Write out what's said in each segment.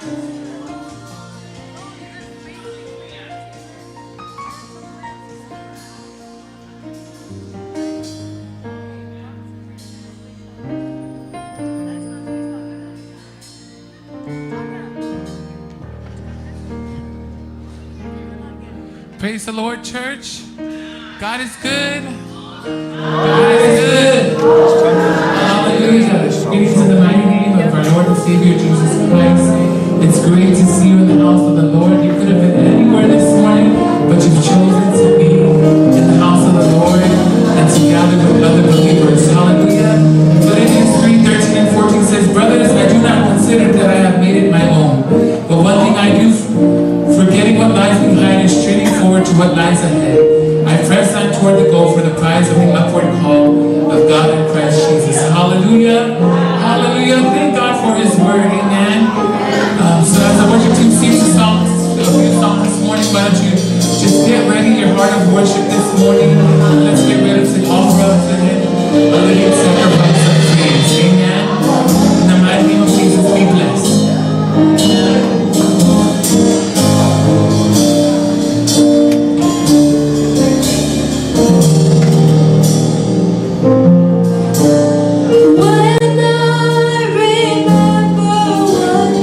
Praise the Lord, church. God is good. God is good. Hallelujah. Praise to the mighty name of our Lord and Savior Jesus Christ. It's great to see you in the house of the Lord. You could have been anywhere this morning, but you've chosen to be in the house of the Lord and to gather with other believers. Hallelujah. Galatians 3:13 and 14 says, brothers, I do not consider that I have made it my own. But one thing I do, forgetting what lies behind and straining forward to what lies ahead, I press on toward the goal for the prize of the upward call of God in Christ Jesus. Hallelujah. Hallelujah. Thank God for His word. Amen. So as the worship team sings a few songs this morning, why don't you just get ready your heart of worship this morning. Let's get ready to offer up to Him a living sacrifice of praise. Amen. In the mighty name of Jesus, be blessed. When I remember what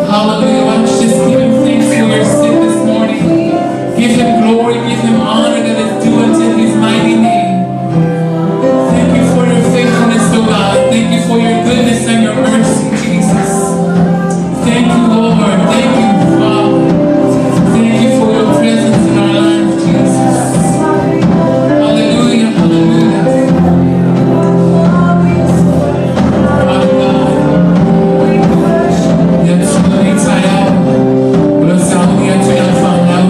Hallelujah. Why don't you just give him thanks for your sin this morning? Give him glory, give him honor that is due unto his mighty name. Thank you for your faithfulness, O God. Thank you for your goodness and your mercy, Jesus. Thank you, Lord. Thank you, Father. Thank you for your presence in our lives, Jesus. Hallelujah, hallelujah. Father God, yes, we tie out. But I'm sorry, I try to find out.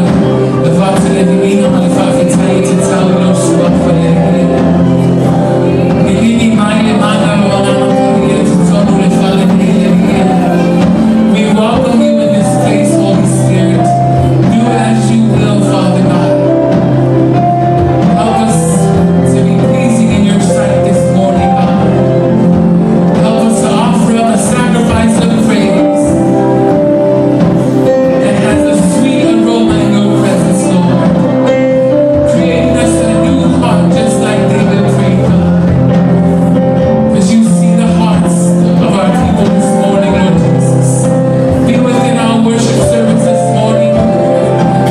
The Father that you mean, I'm going to tell you to tell you, no, so I'm for that. We welcome you in this place, Holy Spirit. Do as you will, Father God. Help us to be pleasing in your sight this morning, God. Help us to offer up a sacrifice of praise that has a sweet aroma in your presence, Lord. Creating us a new heart just like David prayed, God. Because you see the hearts of our people this morning, Lord Jesus. Be within our worship service this morning,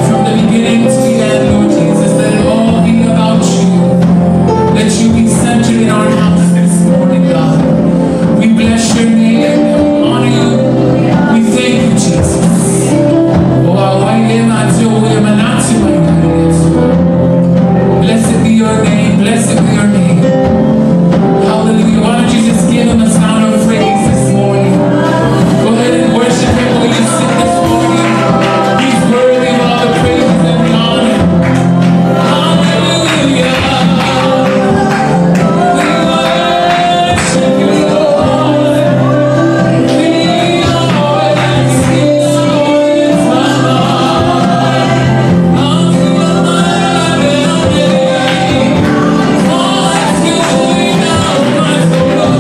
from the beginning to the end, Lord Jesus. Let it all be about you. Let you be centered in our house this morning, God. We bless your name and we honor you. We thank you, Jesus. Blessed be your name, blessed be your name. Hallelujah. Why don't you just give him a sound of praise this morning? Go ahead and worship him while you sit this morning. He's worthy of all the praise and the honor. Hallelujah. We worship you, Lord. We always sing songs my heart. Unto your mighty name. Once you know my soul.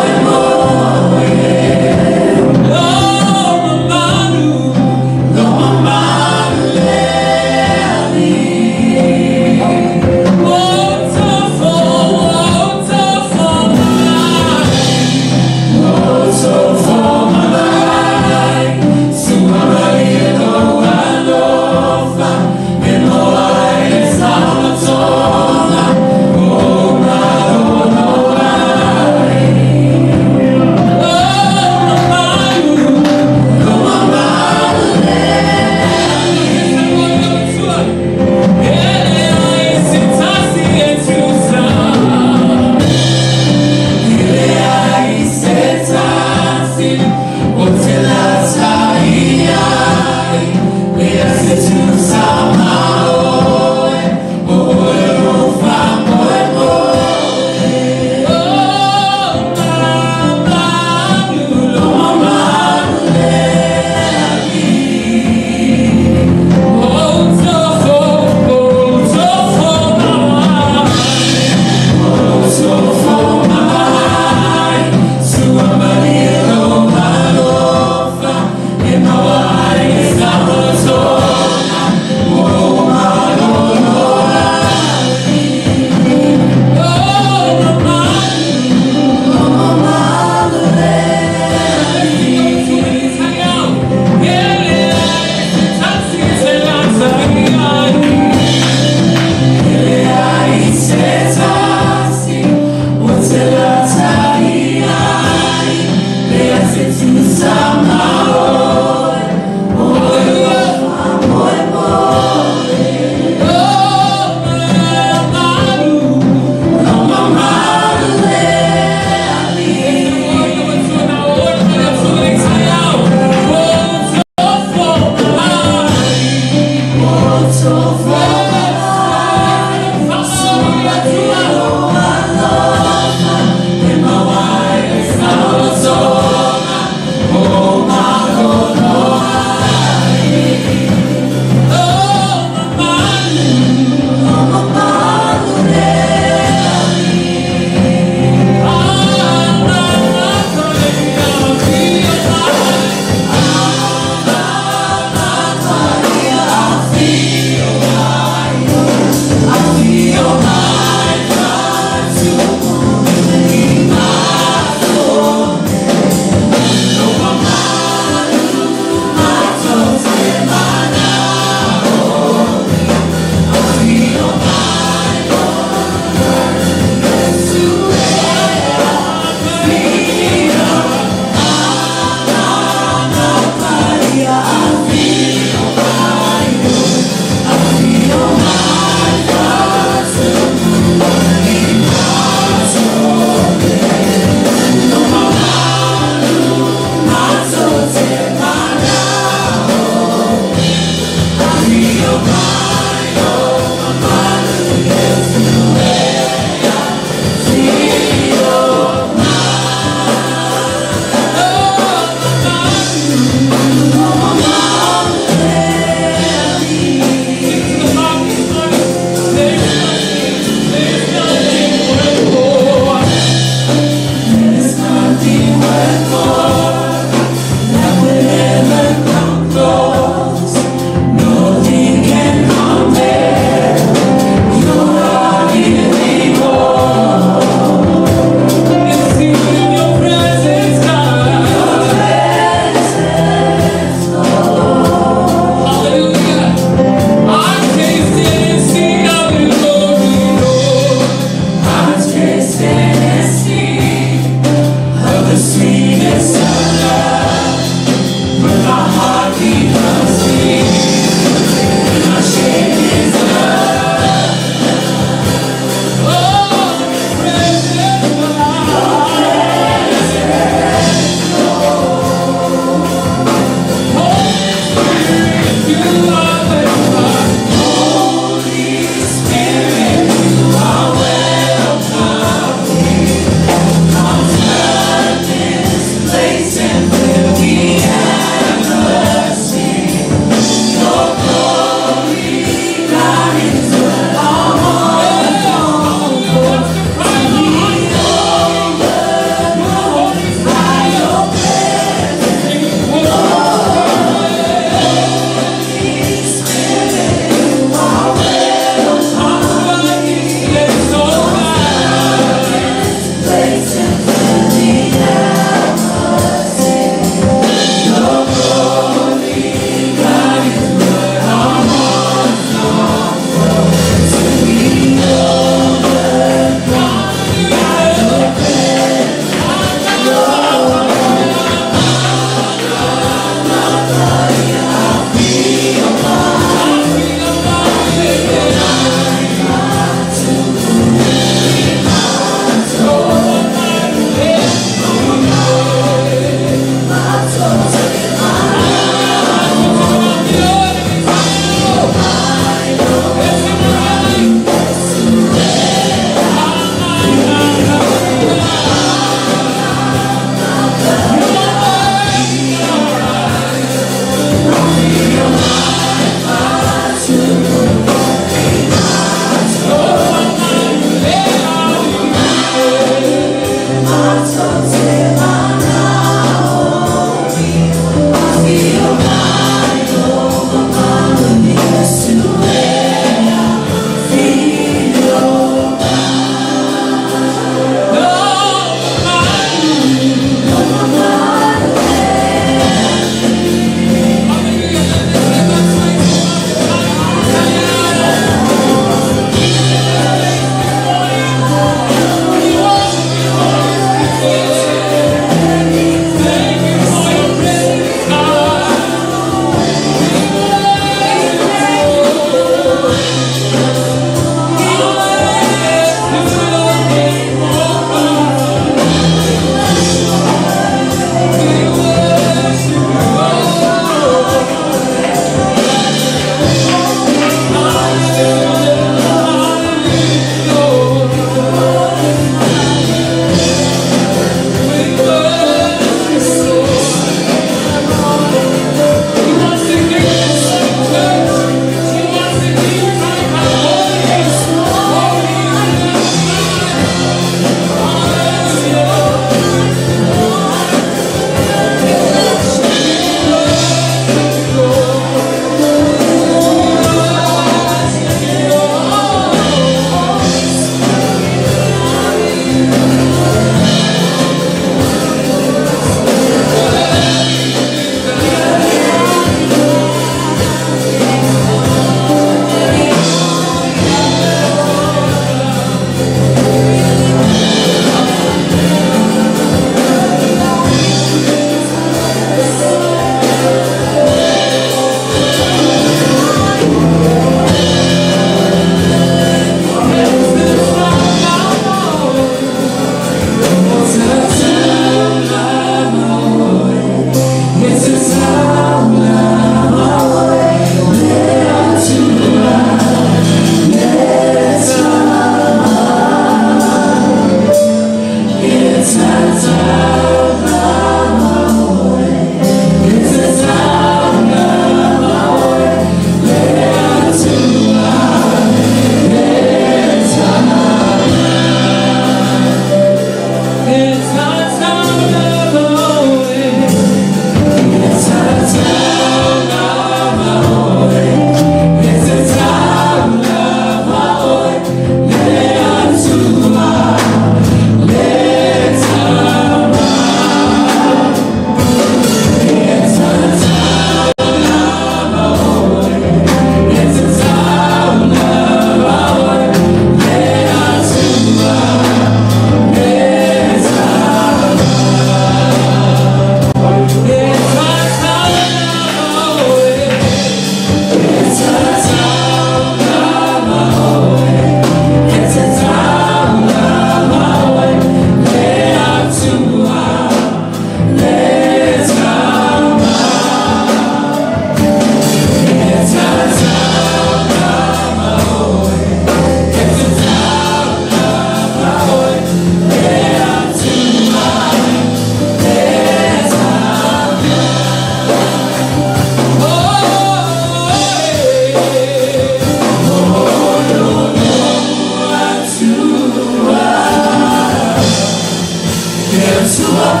Tino.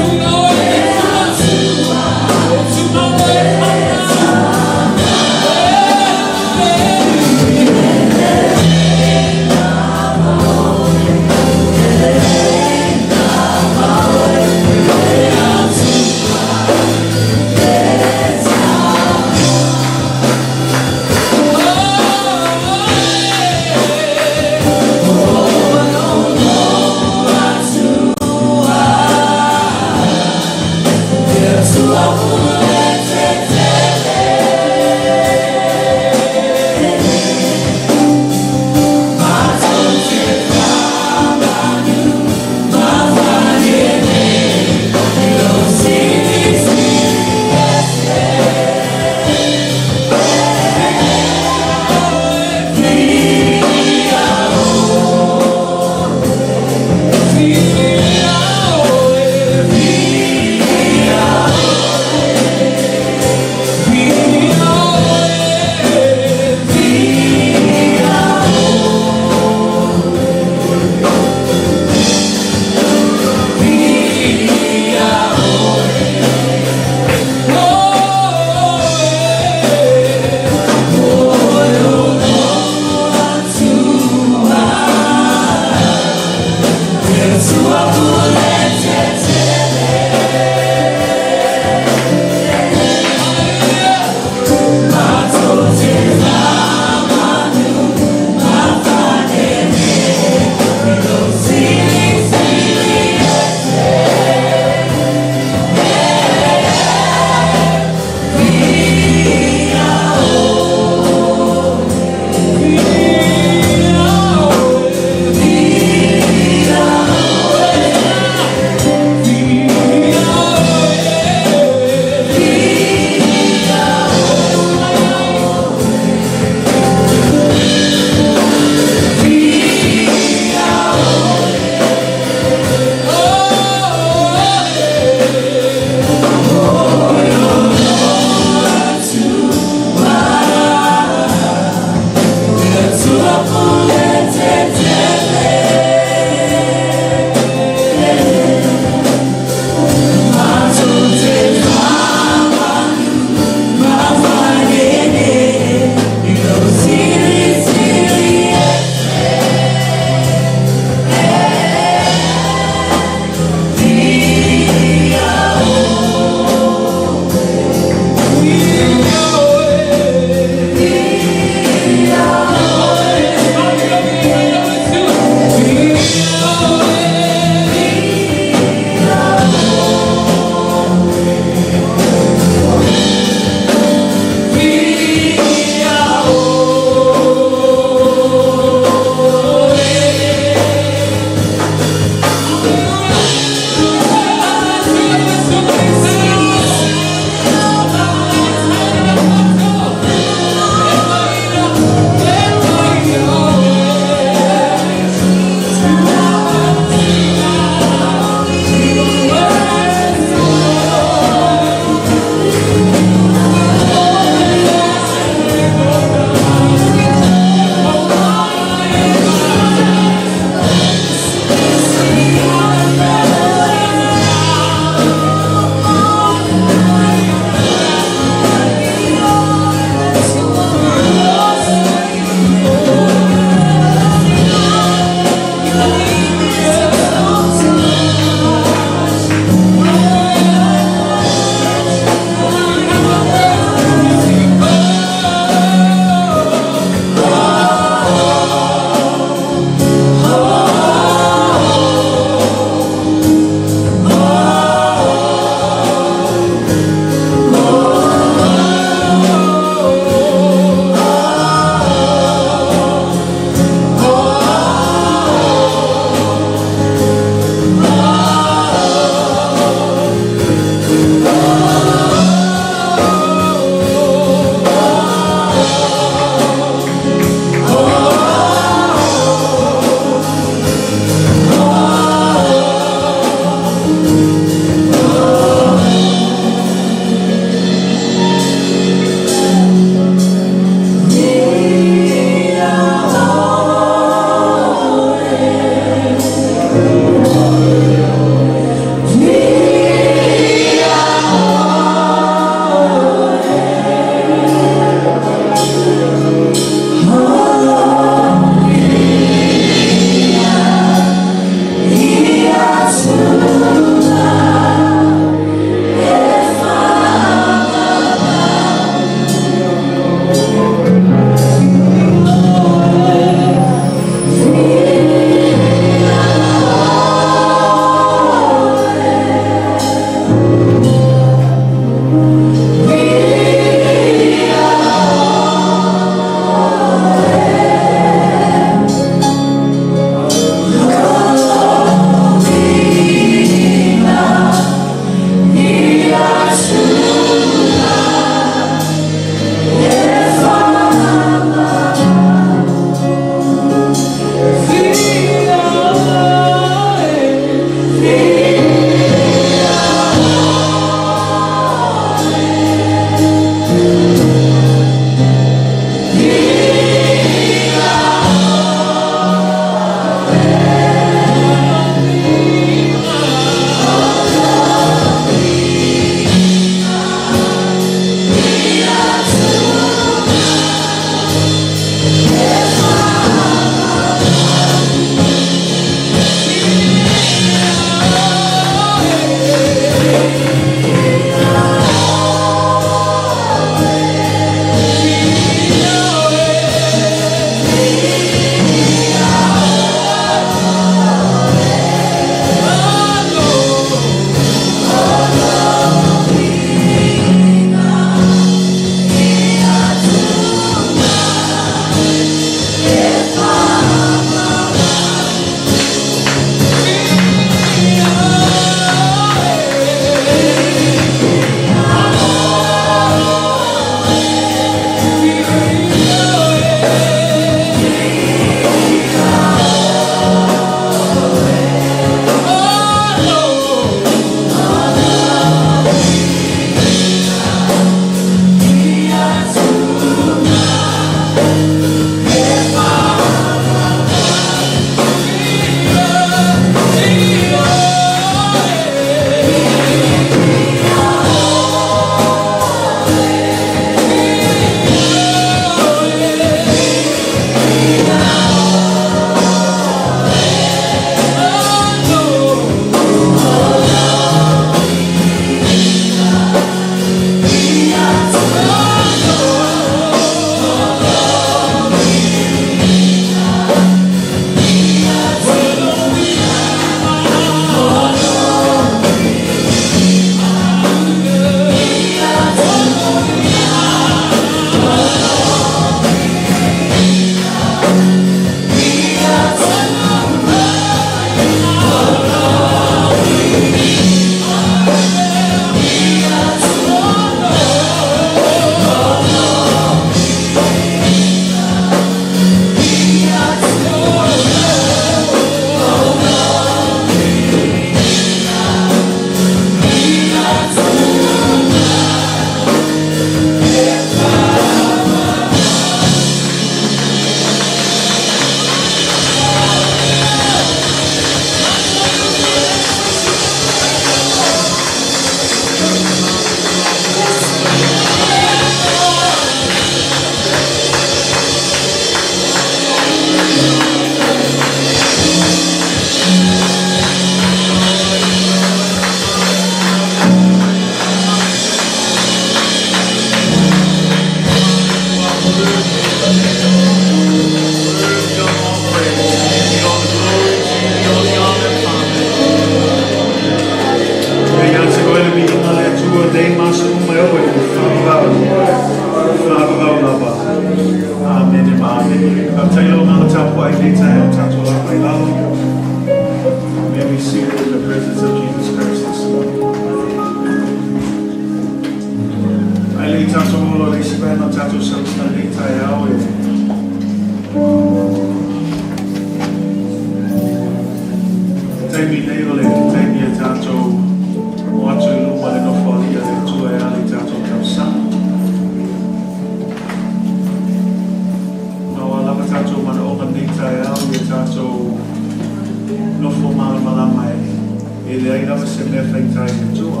le ai lava se me whaitai e tua.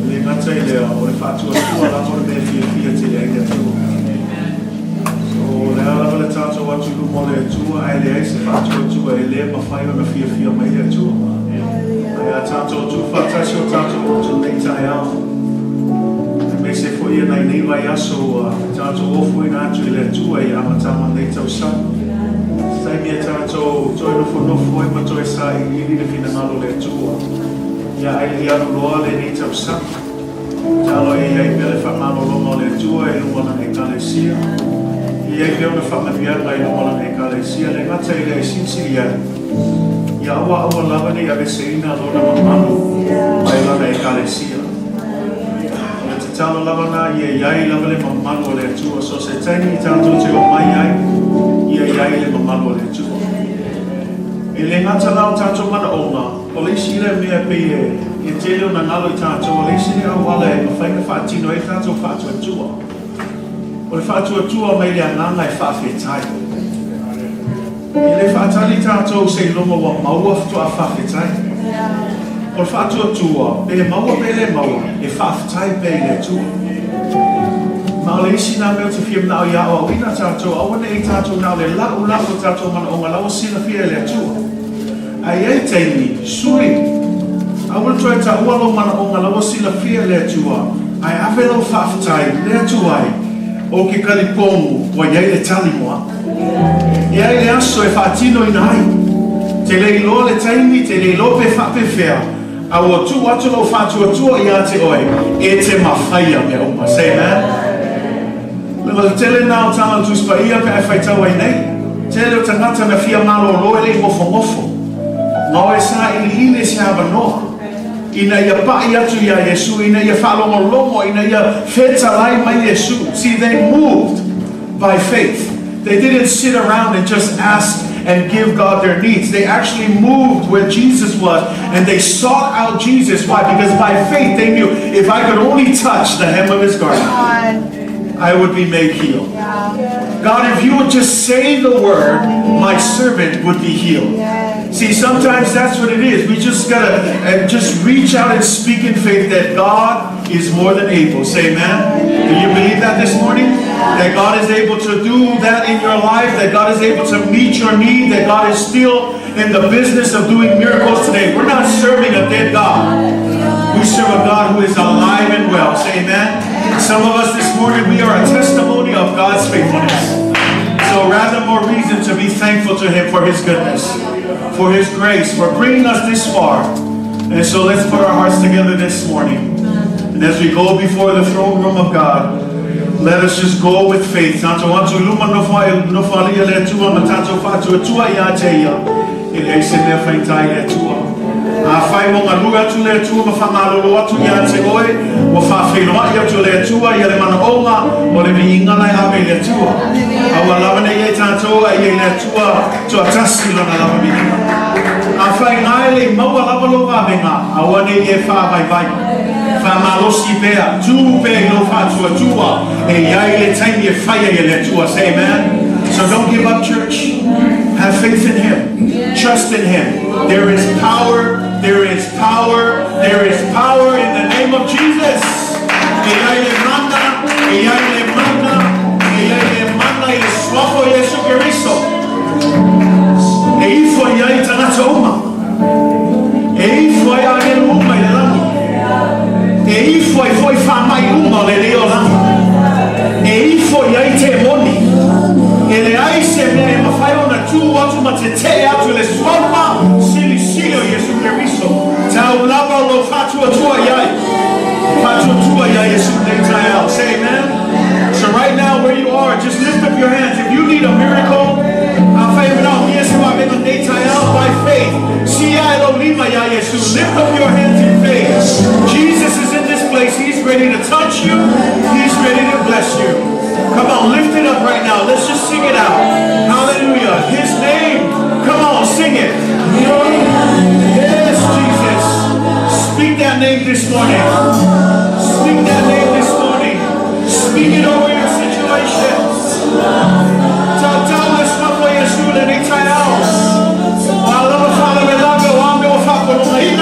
Le ngata i lea, o le whātua tua la mo le me fia te le ai le tua. So le ala le tātou atu lumo le tua, ai le ai se whātua tua e le mawhai o na fia mai le tua. Ai a tātou tu whātasi o tātou tu nei tai au. Me se foi nei vai aso tātou Ofoina atu i le tua i amatama nei tau sama. Sai mia tātou toi nofo e matoi sai i le Tuinanau le tua. Ia ai le anu loa le nei tau sama. Talo e ai pele whamano lomo le tua e lumona e Kalatia. I ai pele whamaniara i lumona e Kalatia. Le ngata i le sinsi ia. Ia awa lava ni ave seina lona mamanu mai lana e Kalatia. Talo lava na ia iai lava le mamanu le tua. So se taini i tātou te o mai ai, ia iai le mamanu le tua. E le ngata lau tātou mana ona, o le isi le mea pe e te leo na ngalo i tātou, o le isi le awala e mawhaina whaatino e tātou whaatua tua. O le whaatua tua mai le ananga e whaafetai. E le whaatali tātou se longa wa maua ftua whaafetai. O le whaatua tua, e maua pe le maua, e whaafetai pe le tua. Ma o le isi nā meo te whiam nao ia o ina tātou, awane i tātou nao le lau tātou mana o ngā lau sina whia le tua. Ai ei teini, sui. Awane toi ta ualo mana o ngā lau sina whia le tua. Ai awe lau whaafetai le tua ai. O ke kalipongu, wa iei le tali moa. E ai le aso e whaatino ina ai. Te le ilo le teini, te le ilo pe whape whea. A o tu atu lau whaatua tua i ate oe. E te mawhaia mea uma. Say amen. Le tele nao tala tu spaia pe ai whaitau ai nei. Tele o tangata na fia malo loe le ngofo. Ngau e sa ili se hava noa. Ina ia pai atu ia Yesu, ina ia whalongo longo, ina ia feta lai mai Yesu. See, they moved by faith. They didn't sit around and just ask and give God their needs. They actually moved where Jesus was and they sought out Jesus. Why? Because by faith they knew, if I could only touch the hem of his garment, I would be made healed. God, if you would just say the word, my servant would be healed. See, sometimes that's what it is. We just gotta just reach out and speak in faith that God is more than able. Say amen. Do you believe that this morning? That God is able to do that in your life, that God is able to meet your need, that God is still in the business of doing miracles today. We're not serving a dead God. We serve a God who is alive and well. Say amen. Some of us this morning, we are a testimony of God's faithfulness. So rather more reason to be thankful to him for his goodness, for his grace, for bringing us this far. And so let's put our hearts together this morning. And as we go before the throne room of God, let us just go with faith. Tanto antu luma no falia le tua, ma tanto fatu tua ia teia. Ele ai se me whaitai le tua. A whai mo ngā lua atu le tua, ma whamalo atu ia te oe, wa whawhenua ia tu le tua, ia le mana onga, o le mi inganai ame le tua. Awa lawane ia tātou, ia le tua, tua tasi lona lawa mi inga. A whai ngai le maua lawa lo wamenga, awane ia wha vai. Whamalosi pea, tu pe no whatua tua, e iai le taimi e whaia ia le tua. Say amen. So don't give up, church. Have faith in him. Trust in him. There is power. There is power. There is power in the name of Jesus. E le swafo Yesu Kiriso. E ifo iai tanata uma. E ifo iai ele uma i le lani. E ifo i foi whamai uma le leo lani. E ifo iai te moni. E le aise me e mawhai ona tū atu ma te te atu le swama sili silo Yesu Kiriso. Tau lava lo whatua tua iai. Whatua tua iai Yesu nei tai au. Say amen. So right now where you are, just lift up your hands. If you need a miracle, I'll favor now. Yes, you are in nei tai au by faith. Si ai lo lima iai Yesu. Lift up your hands in faith. Jesus is in this place. He's ready to touch you. He's ready to bless you. Come on, lift it up right now. Let's just sing it out. Hallelujah. His name. Come on, sing it. Yes, Jesus. Speak that name this morning. Speak that name this morning. Speak it over your situation. Tell us what way you're shooting. I love a father. I love you. I'm going to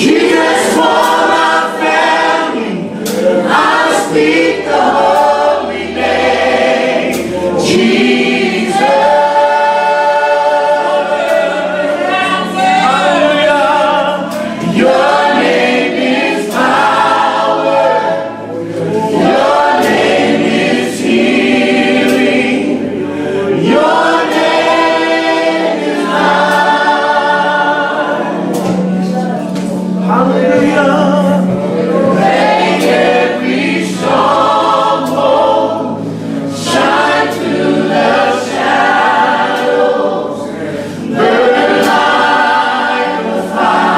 Jesus for my family. I speak the holy name, Jesus. Hallelujah. Your name is power. Your name is healing. Your name is life. Hallelujah. Break every stronghold. Shine through the shadows. Burn like a fire.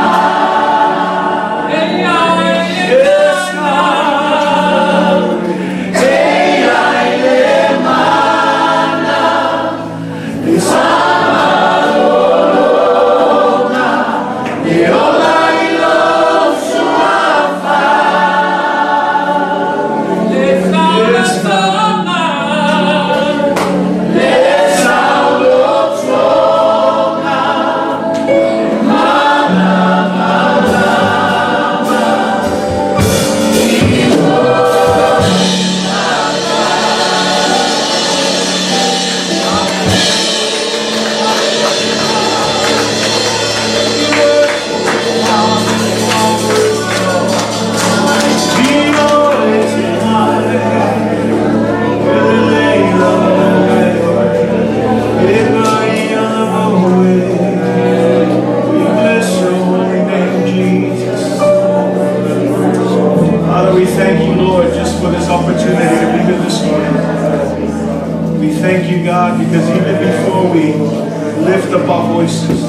Yes, God. Hey, I live mana. Isamaloga. Yola ilo suafa. Yes, God. Let sound of stronger. Father, we thank you, Lord, just for this opportunity to be here this morning. We thank you, God, because even before we lift up our voices,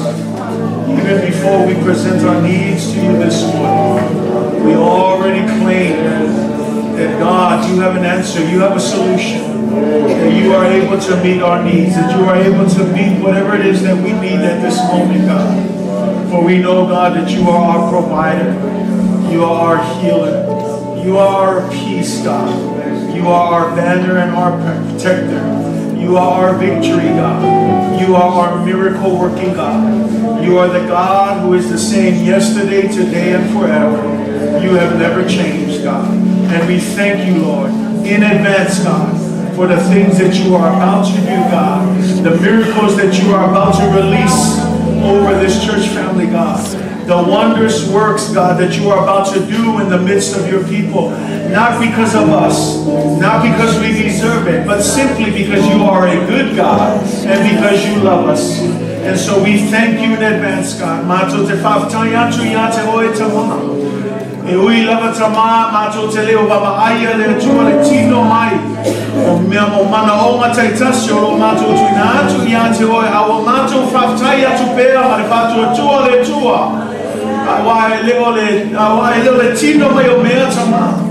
even before we present our needs to you this morning, we already claim that, God, you have an answer, you have a solution, that you are able to meet our needs, that you are able to meet whatever it is that we need at this moment, God. For we know, God, that you are our provider, you are our healer, you are our peace, God. You are our banner and our protector. You are our victory, God. You are our miracle working God. You are the God who is the same yesterday, today, and forever. You have never changed, God. And we thank you, Lord, in advance, God, for the things that you are about to do, God. The miracles that you are about to release over this church family, God. The wondrous works, God, that you are about to do in the midst of your people. Not because of us, not because we deserve it, but simply because you are a good God and because you love us. And so we thank you in advance, God. Mato te whawtaya tu ia te oe te mona. E ui lava tama, mato te leo baba aia le tua le tino mai. O mea mo mana o ngatai tasi o lo mato tuinanau tu ia te oe. Awa mato whawtaya tu pēa ma le whatua tua le tua. Awa e leo le tino mai o mea tama.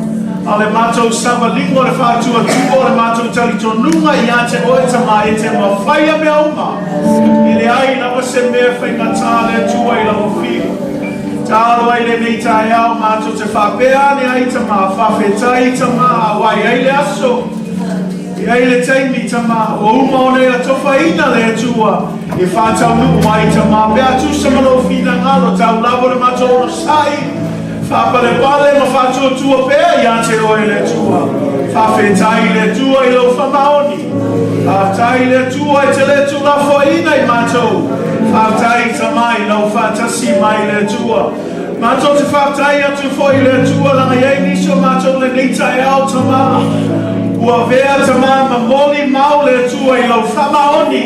Ale mato savalingo le whatua tua le mato talito nunga ia te oe tama e te mawhaia mea uma. Ile ai na se mea whaingata le tua i la mawhio. Tālo ai le nei tai au mato te whapea ne ai tama, whawhetai tama, awai ai le aso. I ai le teimi tama, o uma o nei a tofaina le tua. E whātau nuku ai tama, pea tu samalo whina ngalo, tau lavo le mato ono sai. Whapale pale ma whātua tua pea ia te oe le tua. Whawhetai le tua i lo whamaoni. Whawhetai le tua i te le tu la whaina i mato. Whawhetai tamai lau whatasi mai le tua. Mato te whawhetai atu whoi le tua langa iei niso mato le neitai au tama. Ua vea tama ma moli mau le tua i lau whamaoni.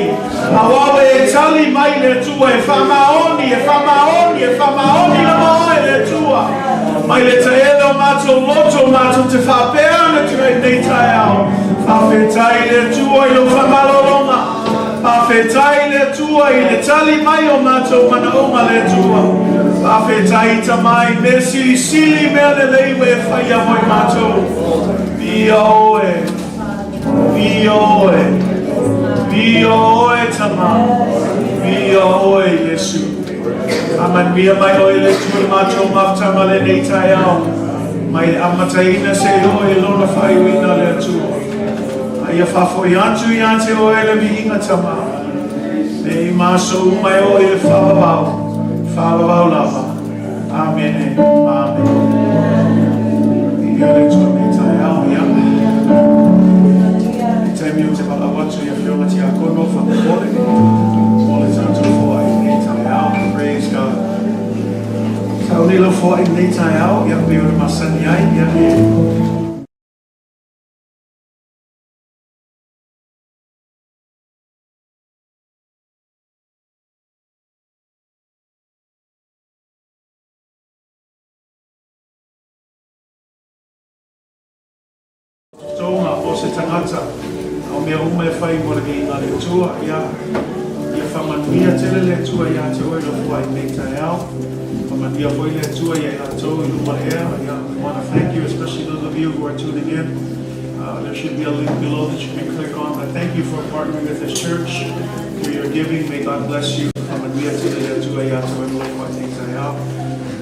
Awawe e tali mai le tua e whamaoni, e whamaoni, e whamaoni la moe le tua. Mai le taelo mato loto mato te whapea na tue neitai au. Whawhetai le tua i lau whamalolonga. Whawhetai le tua i le tali mai o mato mana onga le tua. Whawhetai tamai me sili sili mea le leiwe whaia moi mato. Bia oe, bia oe, bia oe tama, bia oe Yesu. Aman bia mai oe le tua mato maftama le neitai au. Mai amataina se oe lona whaiwina le tua. Ia whafoi atu i ate o ele mi inga tama. Me i maso umai o ele whawawau lava. Amen. Amen. Ia le tua me tai ao ia. Te mi te pala watu ia whionga ti a kono whakapole. Ole tātou fōa i me tai ao. Praise God. Tau nilo fōa i me tai ao. Ia me ore masani ai. Ia me. Tonga o se tangata o mea uma e whai mora ki ngā le tua ia whamanuia tele le tua ia te oi lo fua i mei tai ao whamanuia hoi le tua ia i atou i luma ea ia we want to thank you, especially those of you who are tuning in. There should be a link below that you can click on. But thank you for partnering with this church, for your giving. May God bless you. Whamanuia tele le tua ia te oi lo fua i mei tai ao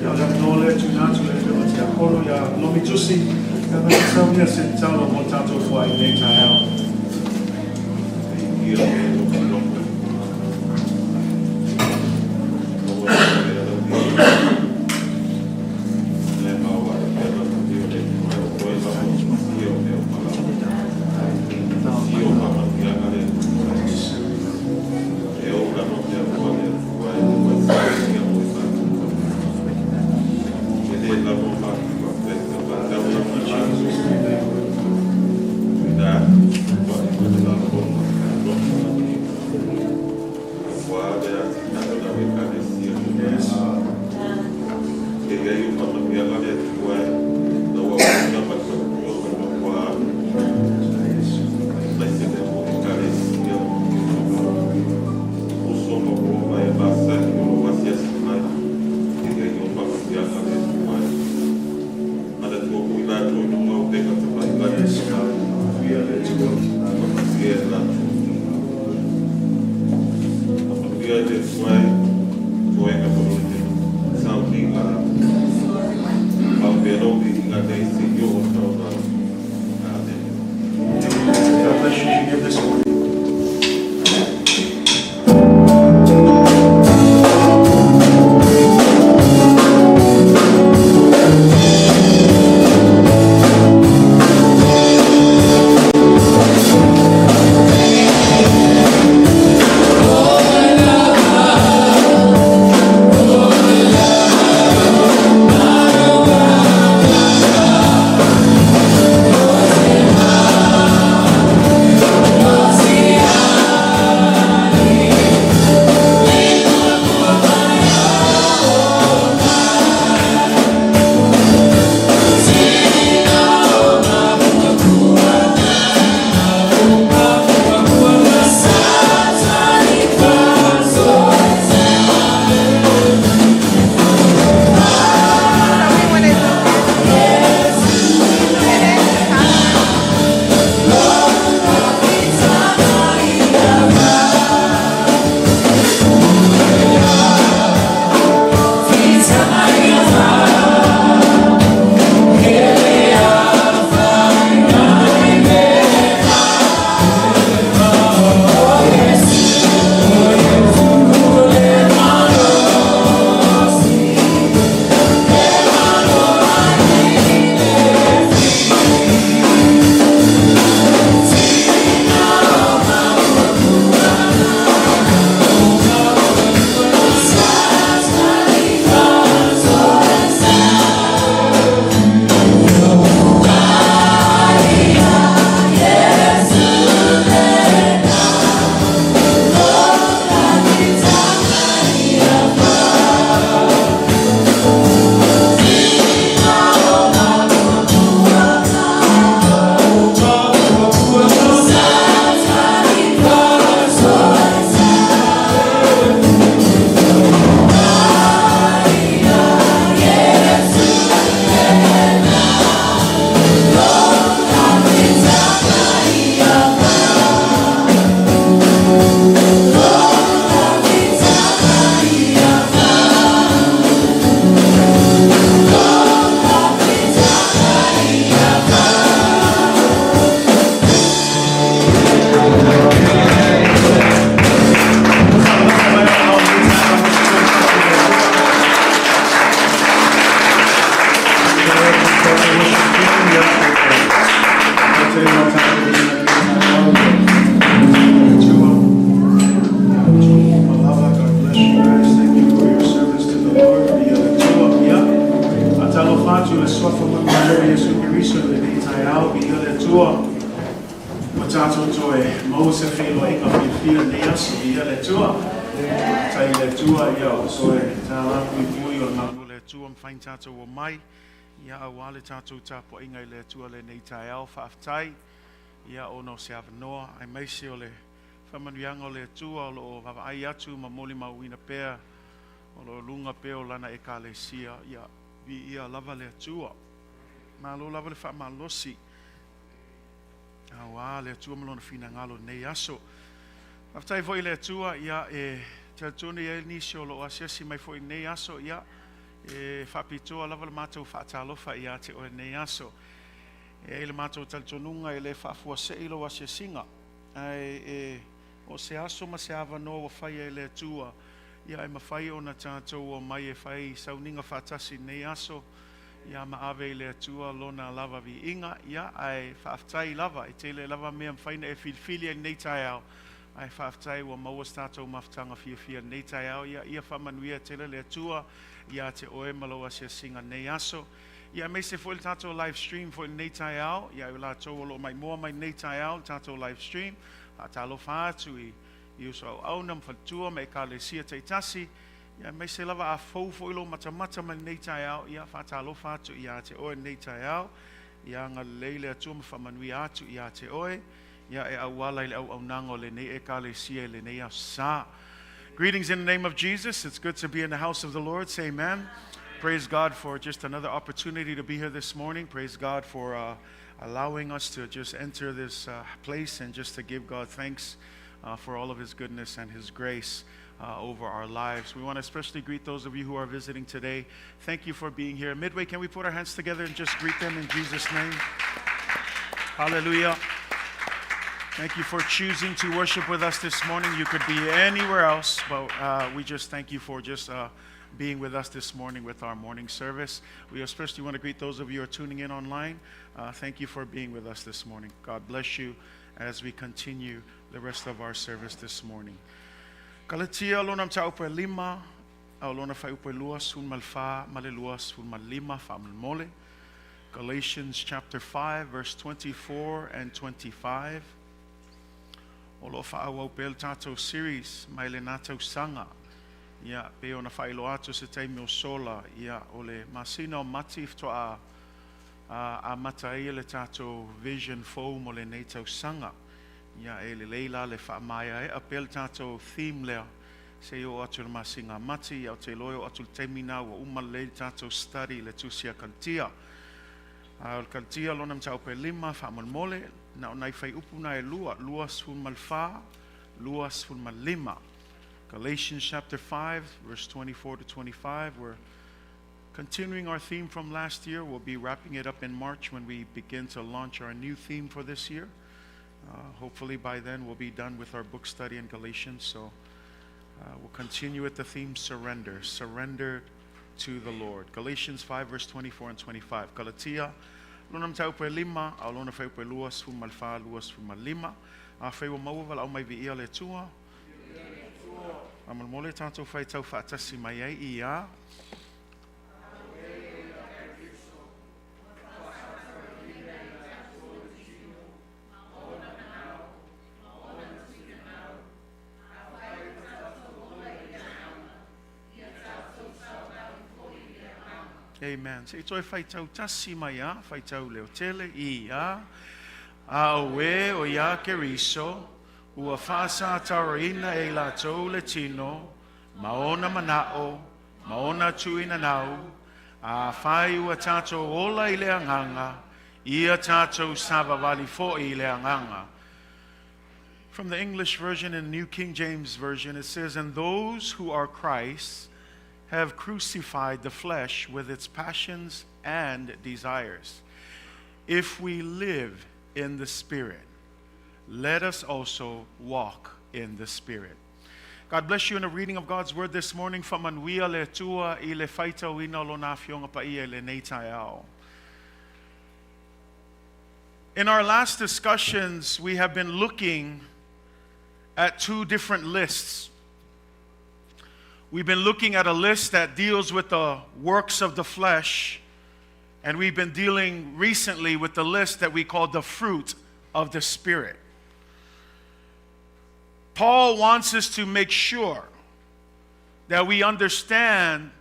ia le apnole Tuinanau le whima te akoro ia lomi tusi. Kama tau mea se talo mo tātou whai nei tai ao. tua. Matato toi Mose filo inga fil neas ia le tua. Tai le tua ia soe tala pui o na le tua mfain tato o mai. Ia awale tato tapo inga le tua le nei tai alfa aftai. Ia ono se avanoa ai mai se ole whamanuianga o le tua o vava ai atu ma moli mauina pea o lo lunga pea o lana e Kalatia ia lava le tua ma lo lava le whamalosi awa le tua malona fina ngalo nei aso aftai foi le tua ia e te tone e nisi o lo asiasi mai foi nei aso ia e whapitoa lava le mātou whaatalofa ia te o nei aso e le mātou taltonunga e le whaafua se ilo asiasinga ai o se aso ma se avanoa wa whai e le tua ia e mawhai o na tātou o mai e whai sauninga whaatasi nei aso ia ma ave le tua lona lava vi inga ia ai whaaftai lava e te le lava mea mwhaina e whilwhili nei tai au ai whaaftai wa mauas tātou maftanga fia nei tai au ia whamanuia te le tua ia te oe maloa se singa nei aso ia me se foi tātou live stream foi nei tai au ia ula tau lo mai moa mai nei tai au tātou live stream a talo fatu I uso au nam fatua me Kalatia te tasi ia me se lava a fou lo mata mai nei tai au ia fa talo fatu ia te oe nei tai au ia nga leile atu ma famanui atu ia te oe ia e awala I le au nango le nei e Kalatia le nei sa. Greetings in the name of Jesus. It's good to be in the house of the Lord. Say amen. Praise God for just another opportunity to be here this morning. Praise God for allowing us to just enter this place and just to give God thanks for all of His goodness and His grace over our lives. We want to especially greet those of you who are visiting today. Thank you for being here. Midway, can we put our hands together and just greet them in Jesus' name? Hallelujah. Thank you for choosing to worship with us this morning. You could be anywhere else, but we just thank you for just being with us this morning with our morning service. We especially want to greet those of you who are tuning in online. Thank you for being with us this morning. God bless you as we continue the rest of our service this morning. Galatia lona mta upe lima, au lona fai upe lua sun malfa malelua sun malima fa malmole. Galatians chapter 5 verse 24 and 25. Olo fa awa upe el tato series maile nato sanga. Ia pe ona whaelo atu se teimi o sola ia ole masina o matif to a matai le tato vision fo mo le nei tau sanga ia e le leila le whaamaya e apel tato theme lea se o atu le masinga mati au te loyo atu le teimina wa uma le tato study le tusia Kalatia au Kalatia lona mtau pe lima whaamolmole na onai whai upuna e lua sun malfa lua sun malima. Galatians chapter 5, verse 24 to 25. We're continuing our theme from last year. We'll be wrapping it up in March when we begin to launch our new theme for this year. Hopefully by then we'll be done with our book study in Galatians. So we'll continue with the theme surrender. Surrender to the Lord. Galatians 5, verse 24 and 25. Kalatia, luna mtau pe lima, au luna feu pe luas fu malfa, luas fu malima. A feu mauaval au mai vi ia le tua. Amal mole tātou whai tau whaatasi mai ai ia. Amen. Se toi whai tau tasi mai a, whai tau leo tele ia. Awe o ia ke riso. Ua whaasa taurina e la tau le Tino, maona manao, maona Tuinanau, a whai ua tātou ola I le anganga, ia tātou savavali fo I le anganga. From the English version and New King James Version, it says, and those who are Christ have crucified the flesh with its passions and desires. If we live in the Spirit, let us also walk in the Spirit. God bless you in the reading of God's word this morning. Whamanuia le tua I le whaita wina lo na fionga pa ia le nei tai au. In our last discussions, we have been looking at two different lists. We've been looking at a list that deals with the works of the flesh And we've been dealing recently with the list that we call the fruit of the Spirit. Paul wants us to make sure that we understand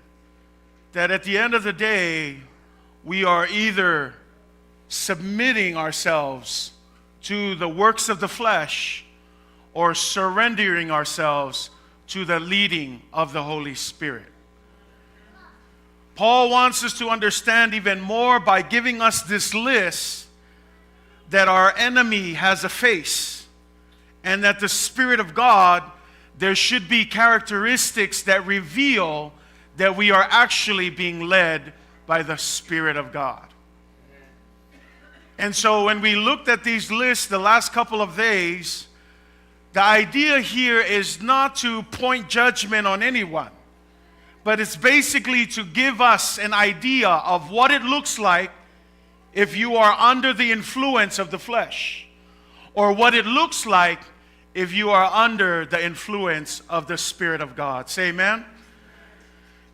that at the end of the day, we are either submitting ourselves to the works of the flesh or surrendering ourselves to the leading of the Holy Spirit. Paul wants us to understand even more by giving us this list that our enemy has a face, and that the Spirit of God, there should be characteristics that reveal that we are actually being led by the Spirit of God. And so when we looked at these lists the last couple of days, the idea here is not to point judgment on anyone, but it's basically to give us an idea of what it looks like if you are under the influence of the flesh, or what it looks like if you are under the influence of the Spirit of God. Say amen.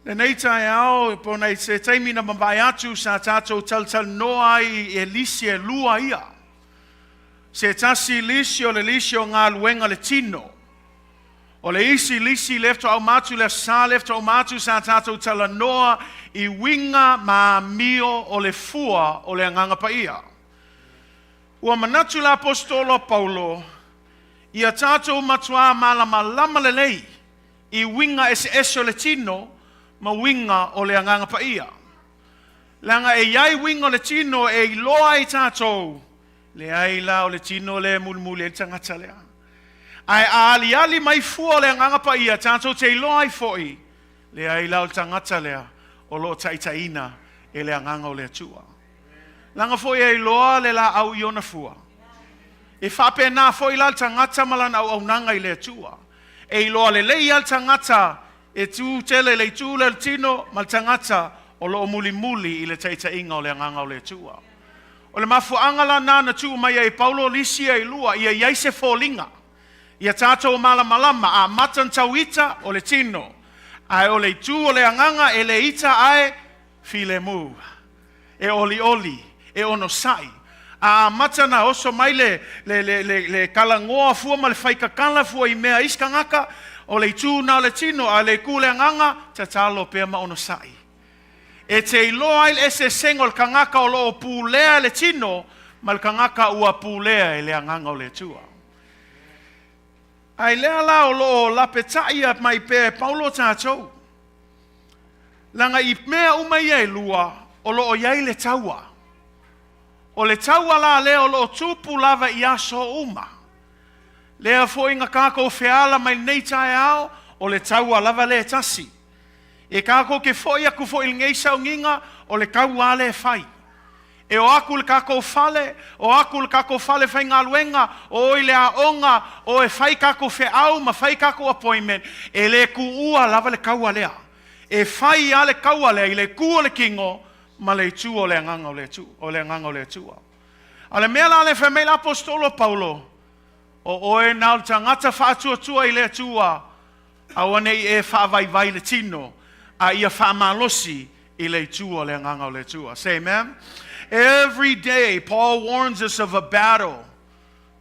Nei tai au po nei se taimi na mamai atu sa tatou tal noa I lisi e lua ia. Se tasi lisi o le lisi o ngā luenga le Tino. O le isi lisi lefto au matu le sa lefto au matu sa tatou tala noa I winga ma mio o le fua o le anganga paia. Ua manatu la apostolo Paulo ia tatou matua malama le lei I winga ese o le Tino ma winga o le anganga paia. Langa e iai winga o le Tino e iloa I tatou le aila o le Tino le mulmule tangata lea. Ai ali mai fua le anganga paia tatou te iloa I foi le aila o tangata lea o lo taitaina e le anganga o le atua. Langa foi e iloa le la au iona fua. E whapena foi la tangata malana au nanga I le atua. E iloa le lei al tangata e tu tele le tu le Tino mal tangata o lo muli I le taitainga o le anganga o le atua. O le mafuanga la na tu mai e Paulo lisi e lua ia iai se folinga. Ia tātou malama a matan tauita o le Tino. Ai o le tu o le anganga e le ita ai filemu. E oli, e ono sai. A matana oso mai le kalangoa fua ma le whaikakala fua I mea iskangaka o le tu na o le Tino a le ku le anganga ta talo pea ma ono sai. E te iloa il ese sengo le kangaka o lo pulea le Tino ma le kangaka ua pulea I le anganga o le tua. Ai lea la o lo la petaia mai pe Paulo tātou. Langa I mea umai e lua o lo o iai le taua. O le taua la lea o lo tupu lava I aso uma. Lea foi ngā kako feala mai nei tae ao o le taua lava le tasi. E kako ke foi aku foi ngei sau nginga o le kau ale e fai. E o aku le kako fale fai ngā luenga, o I le aonga, o e fai kako fe au, ma fai kako appointment, e le ku ua lava le kau alea. E fai ale kau alea, I le ku o le kingo, ma le tu o le anganga o le tua. A le mea la le whamei la apostolo Paulo, o oe nau tangata whaatua I le tua, a wane I e whaavai le Tino, a ia whaamalosi I le tua o le anganga o le tua. Say amen. Every day, Paul warns us of a battle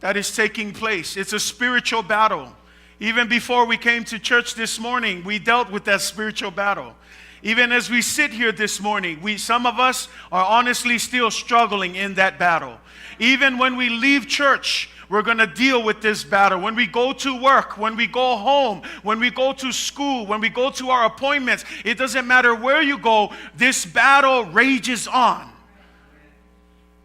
that is taking place. It's a spiritual battle. Even before we came to church this morning, we dealt with that spiritual battle. Even as we sit here this morning, some of us are honestly still struggling in that battle. Even when we leave church, we're going to deal with this battle. When we go to work, when we go home, when we go to school, when we go to our appointments, it doesn't matter where you go, this battle rages on.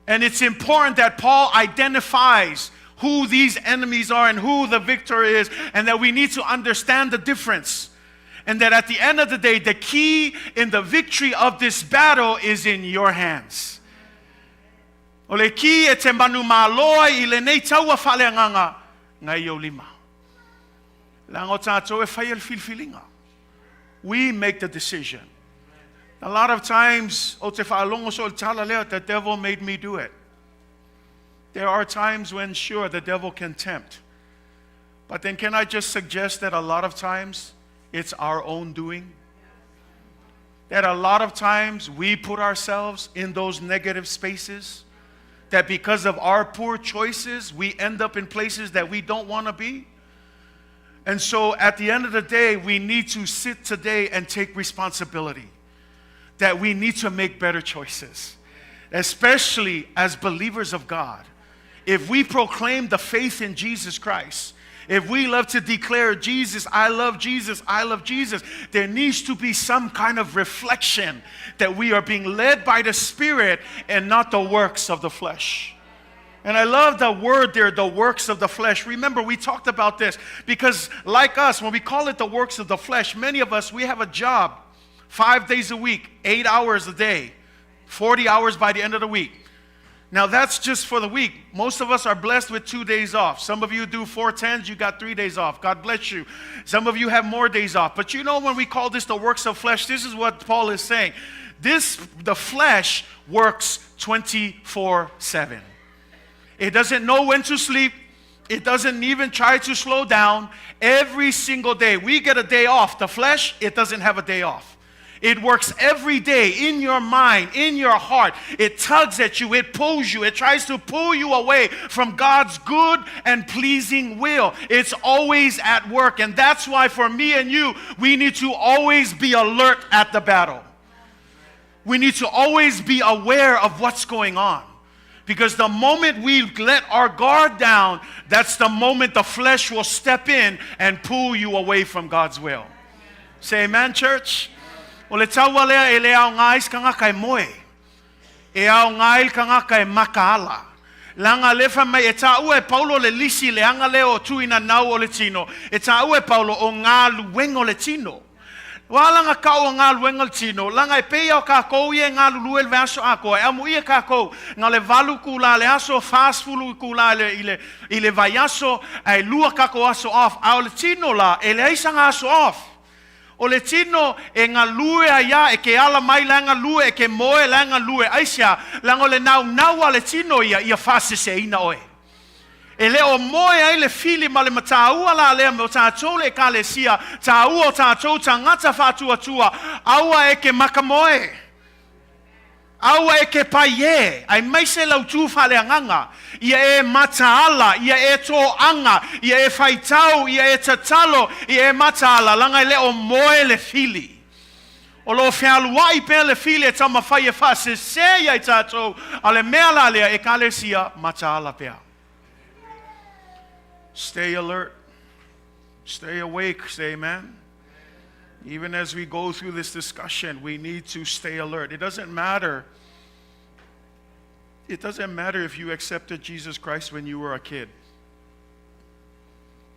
And it's important that Paul identifies who these enemies are and who the victor is, and that we need to understand the difference. And that at the end of the day, the key in the victory of this battle is in your hands. O le ki e te manumalo I le nei taua whaleanganga ngai o lima. Lango tātou e whai al filfilinga. We make the decision. A lot of times, o te whaalongo so tala leo, the devil made me do it. There are times when, sure, the devil can tempt. But then can I just suggest that a lot of times, it's our own doing? that a lot of times we put ourselves in those negative spaces, that because of our poor choices, we end up in places that we don't want to be. And so at the end of the day, we need to sit today and take responsibility, that we need to make better choices, especially as believers of God. If we proclaim the faith in Jesus Christ, if we love to declare Jesus, I love Jesus, I love Jesus, there needs to be some kind of reflection that we are being led by the Spirit and not the works of the flesh. And I love the word there, the works of the flesh. Remember, we talked about this because like us, when we call it the works of the flesh, many of us, we have a job 5 days a week, 8 hours a day, 40 hours by the end of the week. Now that's just for the week. Most of us are blessed with 2 days off. Some of you do 4/10s, you got 3 days off. God bless you. Some of you have more days off. But you know, when we call this the works of flesh, this is what Paul is saying. The flesh works 24/7. It doesn't know when to sleep. It doesn't even try to slow down. Every single day, we get a day off. The flesh, it doesn't have a day off. It works every day in your mind, in your heart. It tugs at you. It pulls you. It tries to pull you away from God's good and pleasing will. It's always at work. And that's why for me and you, we need to always be alert at the battle. We need to always be aware of what's going on. Because the moment we let our guard down, that's the moment the flesh will step in and pull you away from God's will. Say amen, church? O le taua lea e le au ngais ka ngā kai moe. E au ngai ka ngā kai makaala. Langa lefa mai e taua e Paulo le lisi le anga leo o Tuinanau o le Tino. E taua e Paulo o ngā luengo le Tino. Walanga kau ngā luengo le Tino. Langa e peia o kākou i e ngā lulu el vaso ako. E amu i e kākou. Ngā le valu kula le aso fast fulu kula i le vaiaso. E lua kākou aso off. Au le Tino la e le aisanga aso off. O le Tino e ngā lue a ia e ke ala mai la ngā lue e ke moe la ngā lue aisia lango le nau a le Tino ia whase se ina oe. E le o moe ai le fili ma le mataua la lea me o tātou le Kalatia, tāua o tātou ta ngata whātua tua, aua e ke makamoe. Aua e ke paie, ai mai se lau tūwha le anganga, ia e mataala, ia e tō anga, ia e whaitau, ia e tatalo, ia e mataala, langa le o moe le fili. O lo whialua i pēr le fili e tama whai e whase se ia i tātou, a le mea la lea e Kalatia mataala pēr. Stay alert, stay awake, say amen. Even as we go through this discussion, we need to stay alert. It doesn't matter if you accepted Jesus Christ when you were a kid.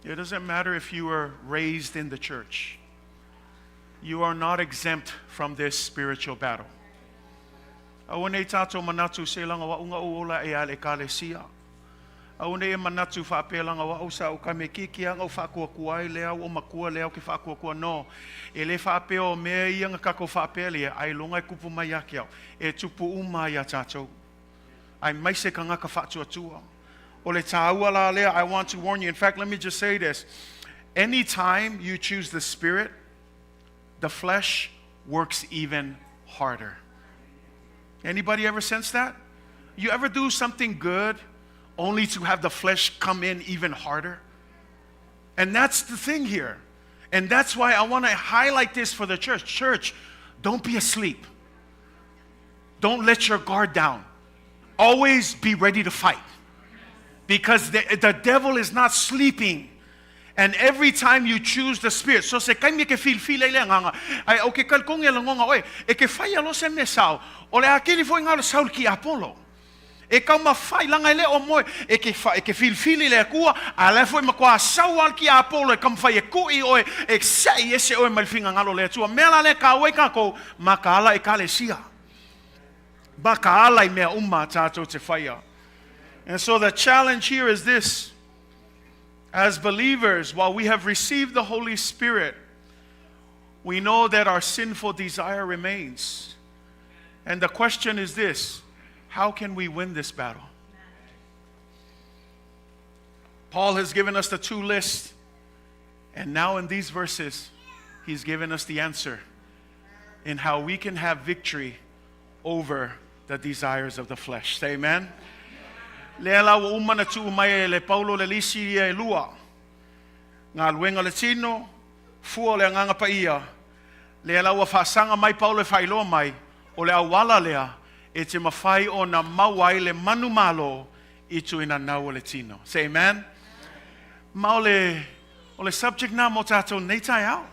It doesn't matter if you were raised in the church. You are not exempt from this spiritual battle. Awane tato manatu se langa wa unga uola e ale Kalatia. Aune e manatu whapelanga wa usa o ka me kiki anga o whakua kuai lea o makua lea o ke whakua kua no. E le whapeo mea ianga kako whapelea ai longa e kupu mai ake au. E tupu umai a tātou. Ai maise ka ngaka whatua tua. O le tāua la lea, I want to warn you. In fact, let me just say this. Anytime you choose the Spirit, the flesh works even harder. Anybody ever sense that? You ever do something good only to have the flesh come in even harder? And that's the thing here. And that's why I want to highlight this for the church. Church, don't be asleep. Don't let your guard down. Always be ready to fight. Because the devil is not sleeping. And every time you choose the Spirit, so se kai me ke fil ele nganga, ai o ke kalkong ele ngonga oe, e ke fai alo se me sao, o le akili foi ngalo saul ki Apollo. E kau mawhai langa ele o moe, e ke fil ele kua, a le foi makua saual ki Apollo, e kam whai e kui oe, e sei ese oe malfinga ngalo le tua, mela le ka oe kako, makaala e Kalatia. Makaala I mea tātou te whaia. And so the challenge here is this. As believers, while we have received the Holy Spirit, we know that our sinful desire remains. And the question is this: how can we win this battle? Paul has given us the two lists, and now in these verses, he's given us the answer. in how we can have victory over the desires of the flesh. Say amen. Leala wa umana tu mai le Paulo le lisi e lua. Ngā luenga le Tino, fua le nganga pa ia. Leala wa whaasanga mai Paulo e whailoa mai, o le awala lea, e te mawhai o na mawai le Manumalo I Tuinanau o le Tino. Say amen. Ma o le subject na mo tātou nei tai au.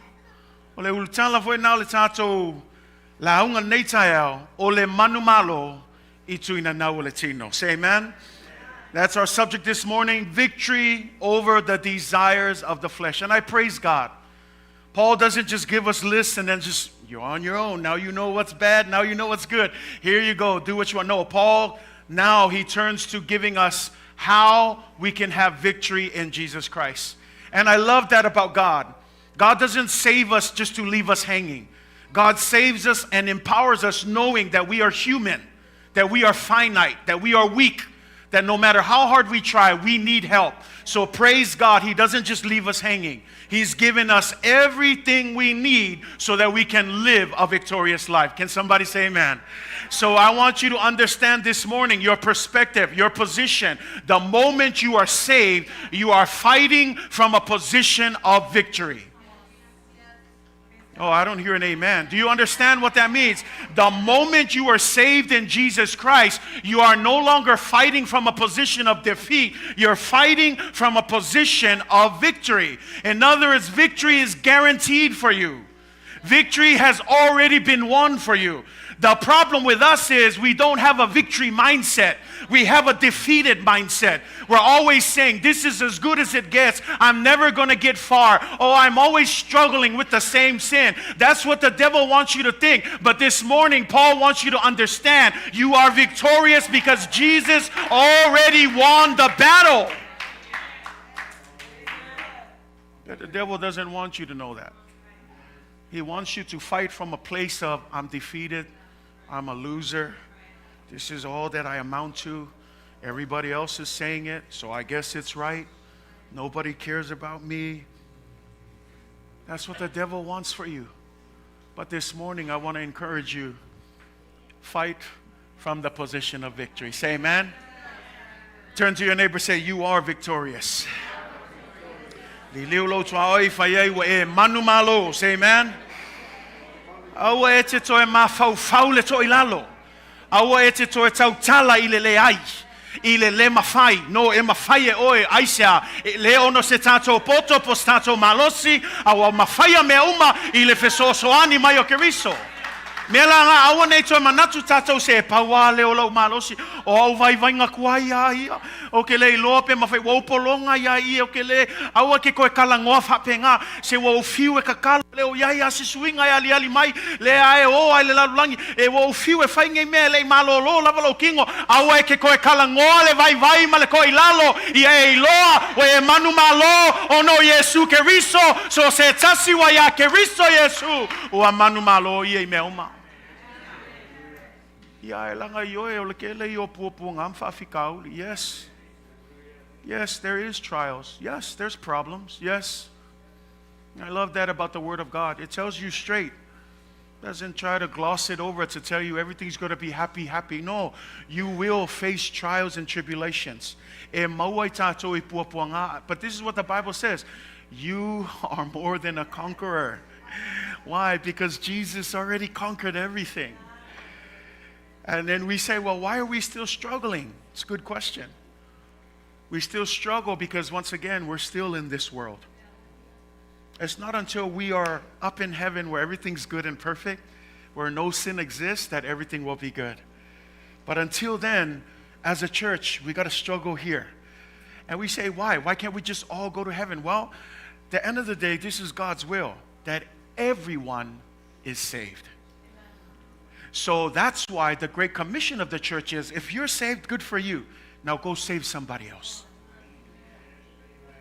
O le ulutala foi na o le tātou launga nei tai au, o le Manumalo I Tuinanau o le Tino. Say amen. That's our subject this morning, victory over the desires of the flesh. And I praise God. Paul doesn't just give us lists and then just, you're on your own. Now you know what's bad. Now you know what's good. Here you go. Do what you want. No, Paul, now he turns to giving us how we can have victory in Jesus Christ. And I love that about God. God doesn't save us just to leave us hanging. God saves us and empowers us knowing that we are human, that we are finite, that we are weak, that no matter how hard we try, we need help. So praise God, He doesn't just leave us hanging. He's given us everything we need so that we can live a victorious life. Can somebody say amen? So I want you to understand this morning your perspective, your position. The moment you are saved, you are fighting from a position of victory. Oh, I don't hear an amen. Do you understand what that means? The moment you are saved in Jesus Christ, you are no longer fighting from a position of defeat. You're fighting from a position of victory. In other words, victory is guaranteed for you. Victory has already been won for you. The problem with us is we don't have a victory mindset. We have a defeated mindset. We're always saying, this is as good as it gets. I'm never going to get far. Oh, I'm always struggling with the same sin. That's what the devil wants you to think. But this morning, Paul wants you to understand you are victorious because Jesus already won the battle. But the devil doesn't want you to know that. He wants you to fight from a place of, I'm defeated. I'm a loser. This is all that I amount to. Everybody else is saying it, so I guess it's right. Nobody cares about me. That's what the devil wants for you. But this morning, I want to encourage you, fight from the position of victory. Say amen. Turn to your neighbor, say, you are victorious. Manumalo, say amen. Aua e te toe mawhau le toi lalo. Aua e te toe tautala I le ai. I le mawhai. No e mawhai e oe aisea. Le ono se tātou poto pos tātou malosi. Aua mawhai me uma I le fesosoani mai o keriso. Mea la aua nei toi manatu tātou se paua le o lau malosi. O au vai ngā kuai a ia. O ke le iloa pe mawhai waupolonga ia ia o ke le. Aua ke koe kalangoa whapenga. Se wau fiu e kakala le o iai a se suinga e ali ali mai. Le ae o ai le lalulangi. E wau fiu e whainga I mea le malolo lava lau kingo. Aua e ke koe kalangoa le vai ma le koe lalo. Ia e iloa o e Manumalo o no Yesu keriso. So se tasi wa ia keriso Yesu. O a Manumalo ia I mea uma. Yes. Yes, there is trials. Yes, there's problems. Yes. I love that about the Word of God. It tells you straight. It doesn't try to gloss it over to tell you everything's going to be happy. No, you will face trials and tribulations. But this is what the Bible says. You are more than a conqueror. Why? Because Jesus already conquered everything. And then we say, well, why are we still struggling? It's a good question. We still struggle because, once again, we're still in this world. It's not until we are up in heaven where everything's good and perfect, where no sin exists, that everything will be good. But until then, as a church, we got to struggle here. And we say, why? Why can't we just all go to heaven? Well, at the end of the day, this is God's will, that everyone is saved. So that's why the great commission of the church is, if you're saved, good for you. Now go save somebody else.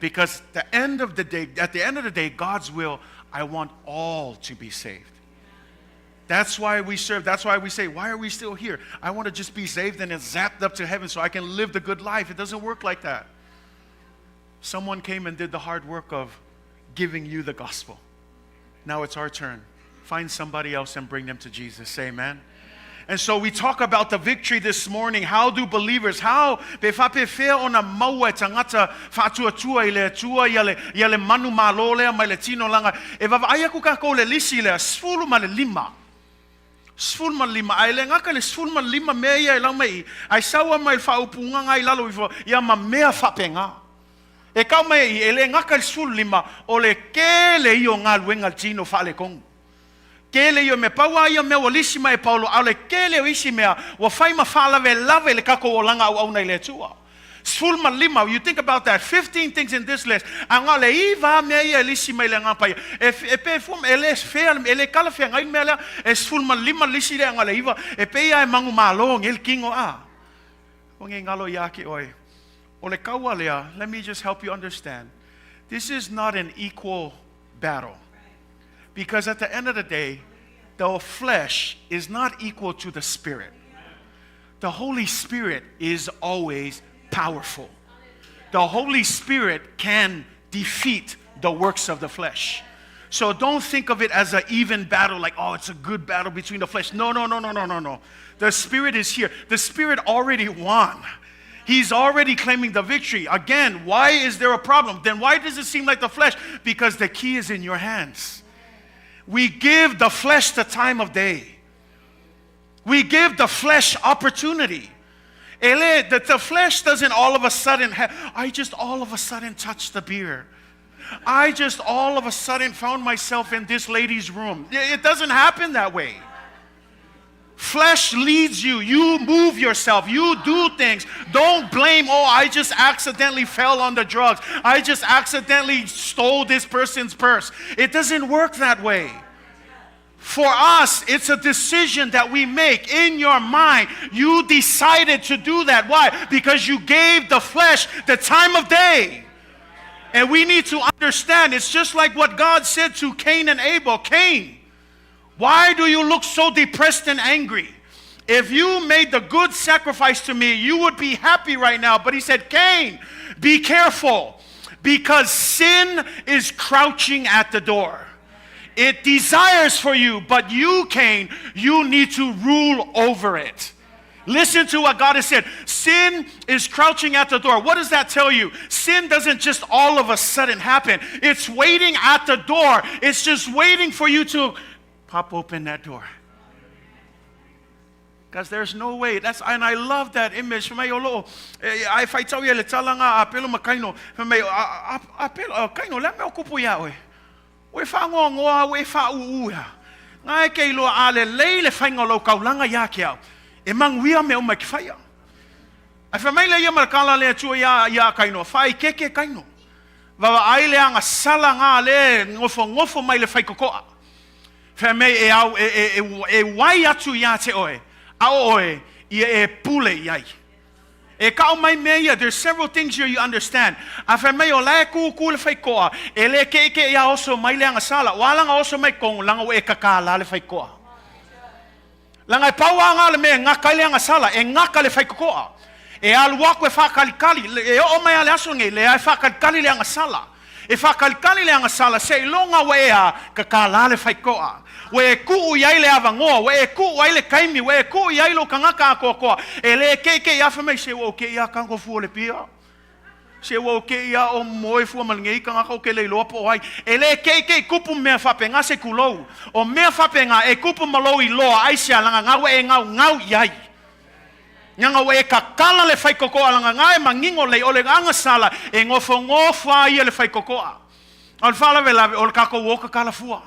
Because at the end of the day, God's will, I want all to be saved. That's why we serve. That's why we say, why are we still here? I want to just be saved and then zapped up to heaven so I can live the good life. It doesn't work like that. Someone came and did the hard work of giving you the gospel. Now it's our turn. find somebody else and bring them to Jesus. Amen. And so we talk about the victory this morning. How do believers, how be whapewhea ona maua tangata whatuatua ile atua yale Manumalo lea mai le Tino langa. E wawaaia kukako le lisi lea sfulu ma le lima. Sfulu ma lima. Ai le ngaka le sfulu ma lima mea ia ilau mai. Ai saua mai whaupunga ngai lalo ifo. Ia ma mea whapenga. E kau mai e le ngaka le sfulu lima. O le ke le io ngā luenga Tino whaale kongu. Kele yo me paua yo me walisi mai Paulo ale kele o isi mea wa fai ma fala ve lave le kako o langa au nei le tua. Sful ma lima, you think about that, 15 things in this list. Anga le iva me ia lisi mai le ngapa. E pe fum ele fair ele kala fe ngai me le sful ma lima lisi le anga le iva e pe ia Manumalo ngel kingo a. O nge ngalo yake oi. O le kaua lea, let me just help you understand. This is not an equal battle. Because at the end of the day, the flesh is not equal to the Spirit. The Holy Spirit is always powerful. The Holy Spirit can defeat the works of the flesh. So don't think of it as an even battle, like, oh, it's a good battle between the flesh. No. The Spirit is here. The Spirit already won. He's already claiming the victory. Again, why is there a problem? Then why does it seem like the flesh? Because the key is in your hands. We give the flesh the time of day. We give the flesh opportunity. The flesh doesn't all of a sudden I just all of a sudden touched the beer. I just all of a sudden found myself in this lady's room. It doesn't happen that way. Flesh leads you. You move yourself. You do things. Don't blame, oh, I just accidentally fell on the drugs. I just accidentally stole this person's purse. It doesn't work that way. For us, it's a decision that we make in your mind. You decided to do that. Why? Because you gave the flesh the time of day. And we need to understand, it's just like what God said to Cain and Abel. Cain, why do you look so depressed and angry? If you made the good sacrifice to me, you would be happy right now. But he said, Cain, be careful, because sin is crouching at the door. It desires for you, but you, Cain, you need to rule over it. Listen to what God has said. Sin is crouching at the door. What does that tell you? Sin doesn't just all of a sudden happen. It's waiting at the door. It's just waiting for you to pop open that door. Because there's no way. And I love that image. If I tell you, apelo makaino, apelo kaino, let me okupu yawe. We fango ngoa, we fa uuya. Ngai ke ilo ale leile faingolo kaulanga yakiao. Emang wia me umakifaya. Afa mai le yamal kala le tu ya kaino, fai keke kaino. Wa aile anga sala nga le ngofo mai le fai kokoa. Famei e wai atu ya te oe. Aoe e pule yai. E ka mai meia, there's several things here you understand. Afa mai o la ku le fai koa. E le ke ya also mai le anga sala. Walanga also mai kong langa e kakala le fai koa. Langa paua nga le me ngaka le anga sala e ngaka le fai koa. E alua ko fa kalikali e o mai ale aso nge le ai fa kalikali le anga sala. E fa kalikali le anga sala se longa wea kakala le fai koa. We ku yai le avangoa, we ku wai le kaimi, we ku yai lo kangaka kokoa. Ele ke ya fa mai se wo ke ya kango fu le pia. Se wo ke ya o moi fu malngei kangaka ke le lopo ai. Ele ke kupu me fa penga se kulou. O me fa penga e kupu malo I loa ai sia langa ngawe e ngau yai. Nganga we kakala le fai kokoa langa ngai mangingo le ole anga sala e ngofo ai le fai kokoa. Al fala vela ol kako woka kala fua.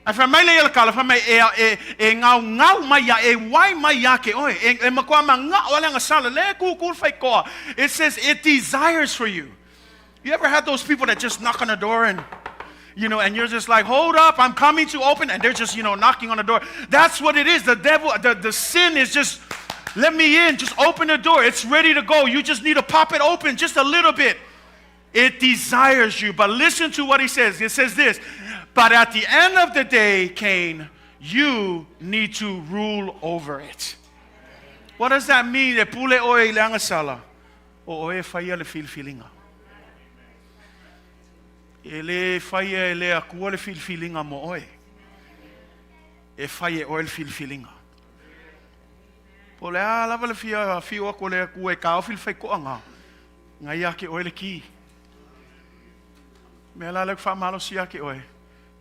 Afa mai le kala fa mai e ngau mai ya e wai mai ya ke oi e makwa manga ole nga sala le ku fai koa. It says it desires for you. You ever had those people that just knock on the door and and you're just like, hold up, I'm coming to open, and they're just knocking on the door. That's what it is. The devil, the sin is just, let me in, just open the door. It's ready to go. You just need to pop it open just a little bit. It desires you. But listen to what he says. It says this. But at the end of the day, Cain, you need to rule over it. What does that mean? E pule oe leanga sala. O oe faia le filfilinga. Ele faia ele akua le filfilinga mo oe. e whai e oil whiwhilinga. Po lea lava le whia ko lea kua e ka awhil whai koanga. Ngai ake oil ki. Mea la lek whamalo si ake oe.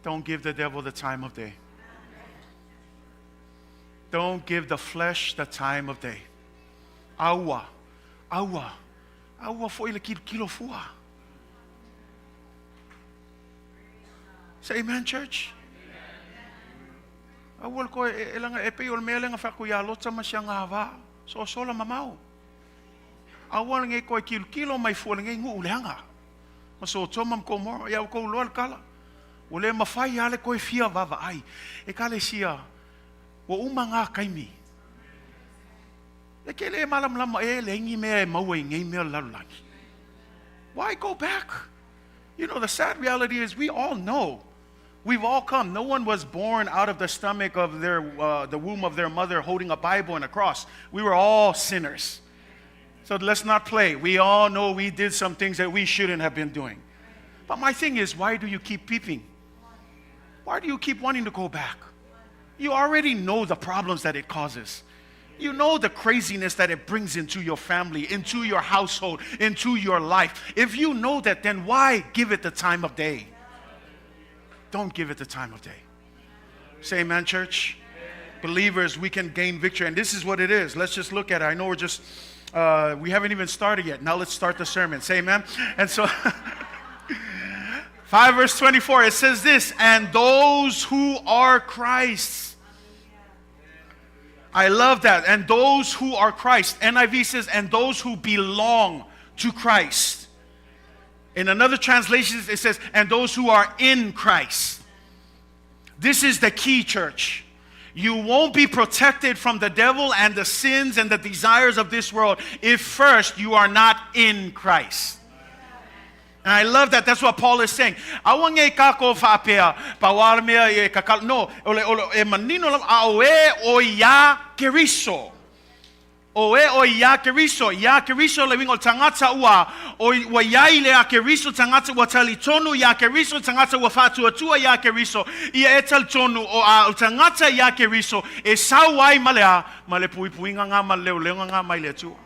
Don't give the devil the time of day. Don't give the flesh the time of day. Aua fo ile kilo fua. Say amen, church. Awal ko elanga epe ol melenga fa ko ya lotsa masyanga ava. So sola mamau. Awal ngai ko kilo mai fo ngai ngu ulanga. Maso tomam ko mo ya ko lol kala. Ule mafai ale ko fia vava ai. E kale sia. Wo umanga kaimi. E kele malam lama e lengi me maui ngai me lalaki. Why go back? You know, the sad reality is we all know. We've all come. No one was born out of the stomach of the womb of their mother holding a Bible and a cross. We were all sinners. So let's not play. We all know we did some things that we shouldn't have been doing. But my thing is, why do you keep peeping? Why do you keep wanting to go back? You already know the problems that it causes. You know the craziness that it brings into your family, into your household, into your life. If you know that, then why give it the time of day? Don't give it the time of day. Say amen, church. Believers, we can gain victory. And this is what it is. Let's just look at it. I know we're just, we haven't even started yet. Now let's start the sermon. Say amen. And so, 5 verse 24, it says this, and those who are Christ's. I love that. And those who are Christ. NIV says, and those who belong to Christ. In another translation, it says, and those who are in Christ. This is the key, church. You won't be protected from the devil and the sins and the desires of this world if first you are not in Christ. And I love that. That's what Paul is saying. No, e manino awe o ya keriso. Oe o ya keriso. Ya keriso le wingo tangata ua. O ya ile ya keriso tangata ua talitonu ya keriso tangata ua fatua tua ya keriso. Ia etal tonu o tangata ya keriso. E sawai malea. Male pui puinga nga maleo leonga nga maile tua.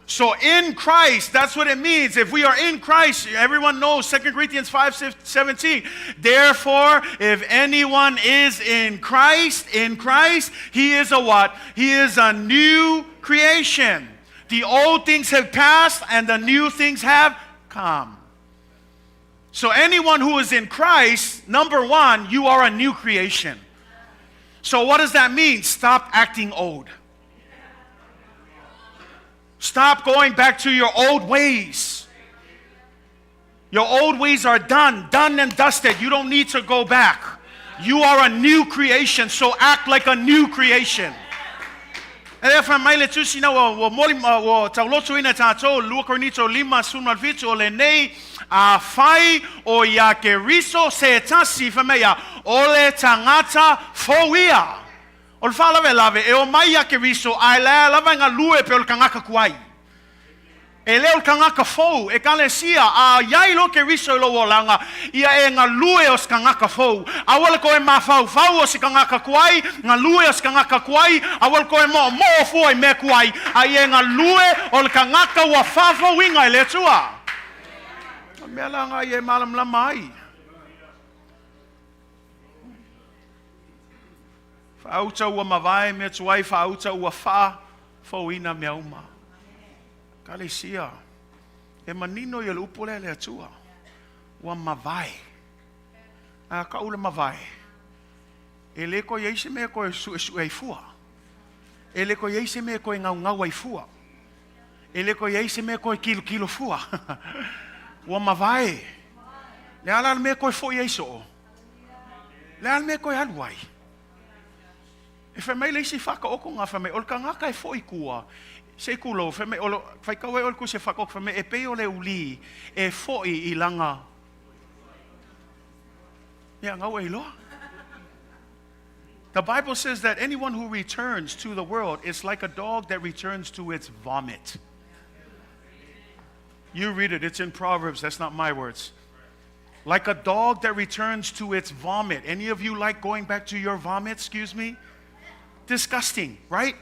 So in Christ, that's what it means. If we are in Christ, everyone knows 2 Corinthians 5:17. Therefore, if anyone is in Christ, he is a what? He is a new creation. The old things have passed and the new things have come. So anyone who is in Christ, number one, you are a new creation. So what does that mean? Stop acting old. Stop going back to your old ways. Your old ways are done and dusted. You don't need to go back. You are a new creation, so act like a new creation. And if I may let you see now, Tuinanau tato, Luakornito lima sunmalvito lenei a fai o ya keriso se tasi famea ole tangata foia. O fala lave e o mai ya ke riso ai la lava nga lue pe o kangaka kuai e le o kangaka fou e kalesia a yai lo ke riso lo wolanga ia e nga lue o kangaka fou a wala ko e mafau fau o kangaka kuai nga lue o kangaka kuai a wala ko e mo fo e me kuai a ia nga lue o kangaka wa fafo winga le tua me la nga ye malam la mai Auta ua mawai me tuai fa auta ua fa Ofoina me uma. Galatia. E manino ia lupole le atua. Ua mawai. A ka ula mawai. E le ko yeise me ko su ai fua. E le ko yeise me ko ngau ai fua. E le ko yeise me ko kilo fua. Ua mawai. Le ala me ko fo yeiso. Le ala me ko alwai. E whamei leisi whaka oko ngā whamei, o ka ngaka e fōi kua, se kulo, whamei, o whaikawe o ku se whaka oko whamei, e peo le uli, e fōi I langa. Ia ngau e loa. The Bible says that anyone who returns to the world is like a dog that returns to its vomit. You read it, it's in Proverbs, that's not my words. Like a dog that returns to its vomit. Any of you like going back to your vomit? Excuse me? Disgusting, right?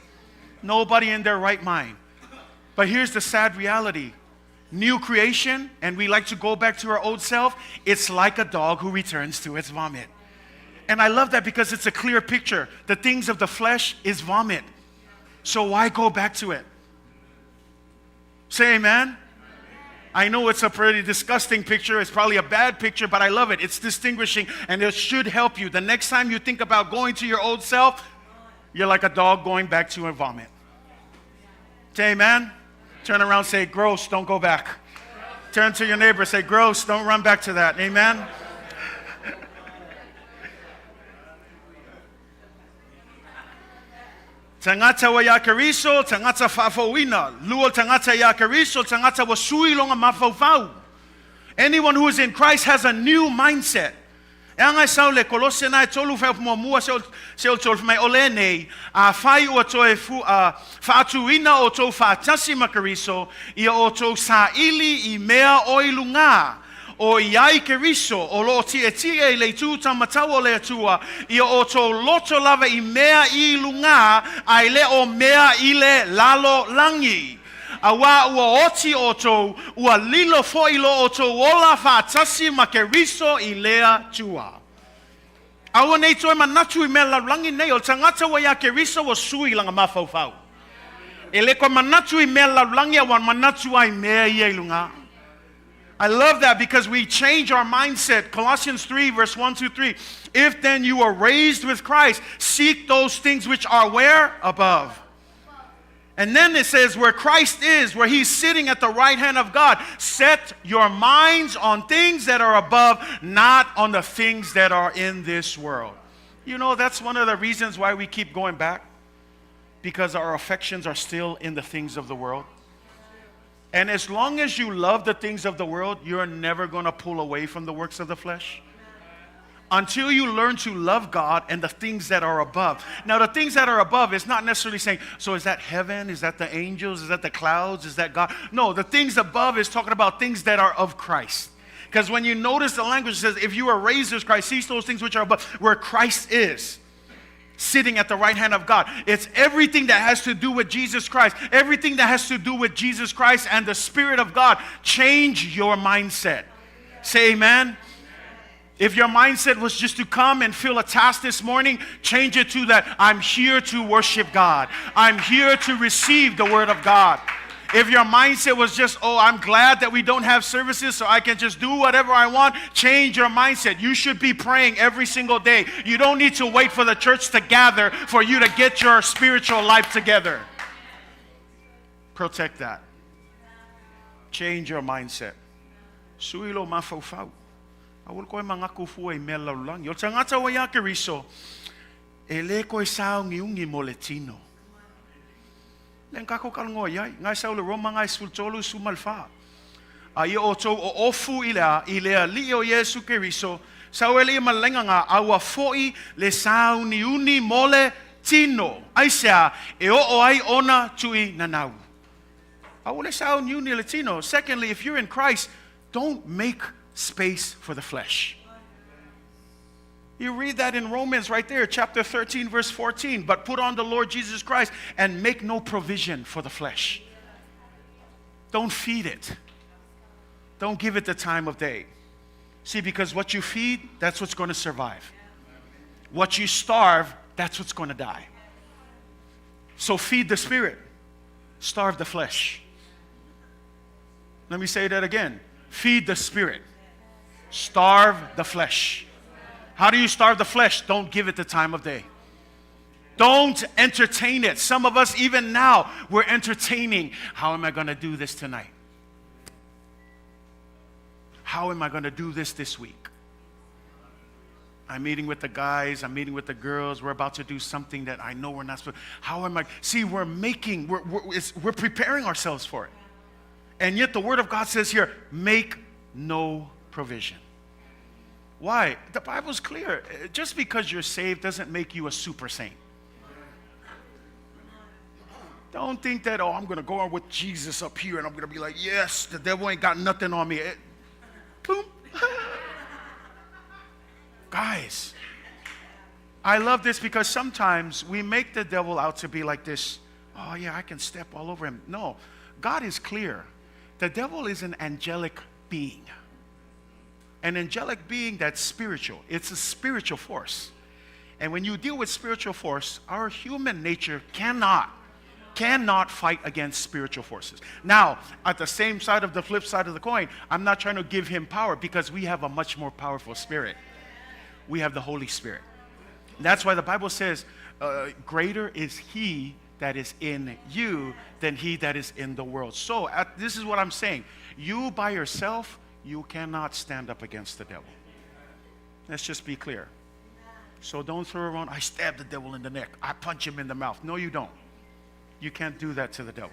Nobody in their right mind. But here's the sad reality. New creation, and we like to go back to our old self. It's like a dog who returns to its vomit. And I love that because it's a clear picture. The things of the flesh is vomit. So why go back to it? Say amen. I know it's a pretty disgusting picture. It's probably a bad picture, but I love it. It's distinguishing, and it should help you. The next time you think about going to your old self, you're like a dog going back to a vomit. Say amen. Turn around, say, gross, don't go back. Turn to your neighbor, say, gross, don't run back to that. Amen. Tangata wa yakariso, tangata fa'afauina. Luo tangata yakariso, tangata wa sui longa mafaufau. Anyone who is in Christ has a new mindset. Angai saule kolose na tolu fa mo mua se tolu mai ole nei a fai o to e fu fa'atuina o to fa'atasi makariso ia o to sa'ili I mea oilunga. O iai keriso, o lo tie tie le tu tamatau le atua, ia o to loto lava I mea I lunga, ai le o mea I le lalo langi. Awa ua oti o to, ua lilo fo ilo o to ola fa'atasi ma keriso I lea tua. Awa nei toi manatu I mea langi nei, o tangata wa ia keriso wa sui langa mafaufau. Ele ko manatu I mea langi awan manatu ai mea I lunga. I love that because we change our mindset. Colossians 3 verse 1 to 3. If then you are raised with Christ, seek those things which are where? Above. And then it says where Christ is, where He's sitting at the right hand of God. Set your minds on things that are above, not on the things that are in this world. You know, that's one of the reasons why we keep going back. Because our affections are still in the things of the world. And as long as you love the things of the world, you're never going to pull away from the works of the flesh. Until you learn to love God and the things that are above. Now, the things that are above is not necessarily saying, so is that heaven? Is that the angels? Is that the clouds? Is that God? No, the things above is talking about things that are of Christ. Because when you notice the language, it says, if you are raised as Christ, seek those things which are above, where Christ is. Sitting at the right hand of God. It's everything that has to do with Jesus Christ. Everything that has to do with Jesus Christ and the Spirit of God. Change your mindset. Say amen. If your mindset was just to come and feel a task this morning, change it to that I'm here to worship God. I'm here to receive the Word of God. If your mindset was just, oh, I'm glad that we don't have services so I can just do whatever I want, change your mindset. You should be praying every single day. You don't need to wait for the church to gather for you to get your spiritual life together. Protect that. Change your mindset. Suilo mafaufau. Awul koe mangaku fua I mela ulang. Yo tangata wa ya keriso. Ele koe sao ngiungi mo le Tino. Len kako kalngo yai ngai saule roma ngai sultolu sumalfa ai o to o ofu ilea li o Yesu Keriso sauele malenga nga awa foi le sau ni uni mole Tino ai sa e o ai ona Tuinanau awule sau ni uni le Tino. Secondly, if you're in Christ, don't make space for the flesh. You read that in Romans right there, chapter 13, verse 14. But put on the Lord Jesus Christ and make no provision for the flesh. Don't feed it. Don't give it the time of day. See, because what you feed, that's what's going to survive. What you starve, that's what's going to die. So feed the spirit. Starve the flesh. Let me say that again. Feed the spirit. Starve the flesh. How do you starve the flesh? Don't give it the time of day. Don't entertain it. Some of us, even now, we're entertaining. How am I going to do this tonight? How am I going to do this week? I'm meeting with the guys. I'm meeting with the girls. We're about to do something that I know we're not supposed to. How am I? See, we're preparing ourselves for it. And yet the Word of God says here, make no provision. Why? The Bible's clear. Just because you're saved doesn't make you a super saint. Don't think that, oh, I'm going to go on with Jesus up here and I'm going to be like, yes, the devil ain't got nothing on me. Boom. Guys, I love this because sometimes we make the devil out to be like this. Oh yeah, I can step all over him. No, God is clear. The devil is an angelic being. An angelic being that's spiritual. It's a spiritual force. And when you deal with spiritual force, our human nature cannot fight against spiritual forces. Now, at the same side of the flip side of the coin, I'm not trying to give him power because we have a much more powerful spirit. We have the Holy Spirit. That's why the Bible says, greater is he that is in you than he that is in the world. So, this is what I'm saying. You by yourself, you cannot stand up against the devil. Let's just be clear. So don't throw around, I stab the devil in the neck, I punch him in the mouth. No, you don't. You can't do that to the devil.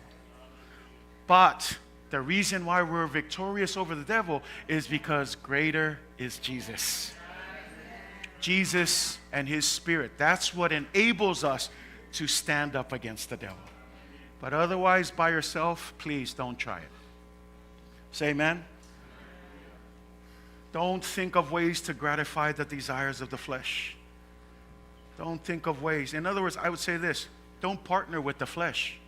But the reason why we're victorious over the devil is because greater is Jesus. Jesus and his Spirit. That's what enables us to stand up against the devil. But otherwise, by yourself, please don't try it. Say amen. Don't think of ways to gratify the desires of the flesh. Don't think of ways. In other words, I would say this. Don't partner with the flesh.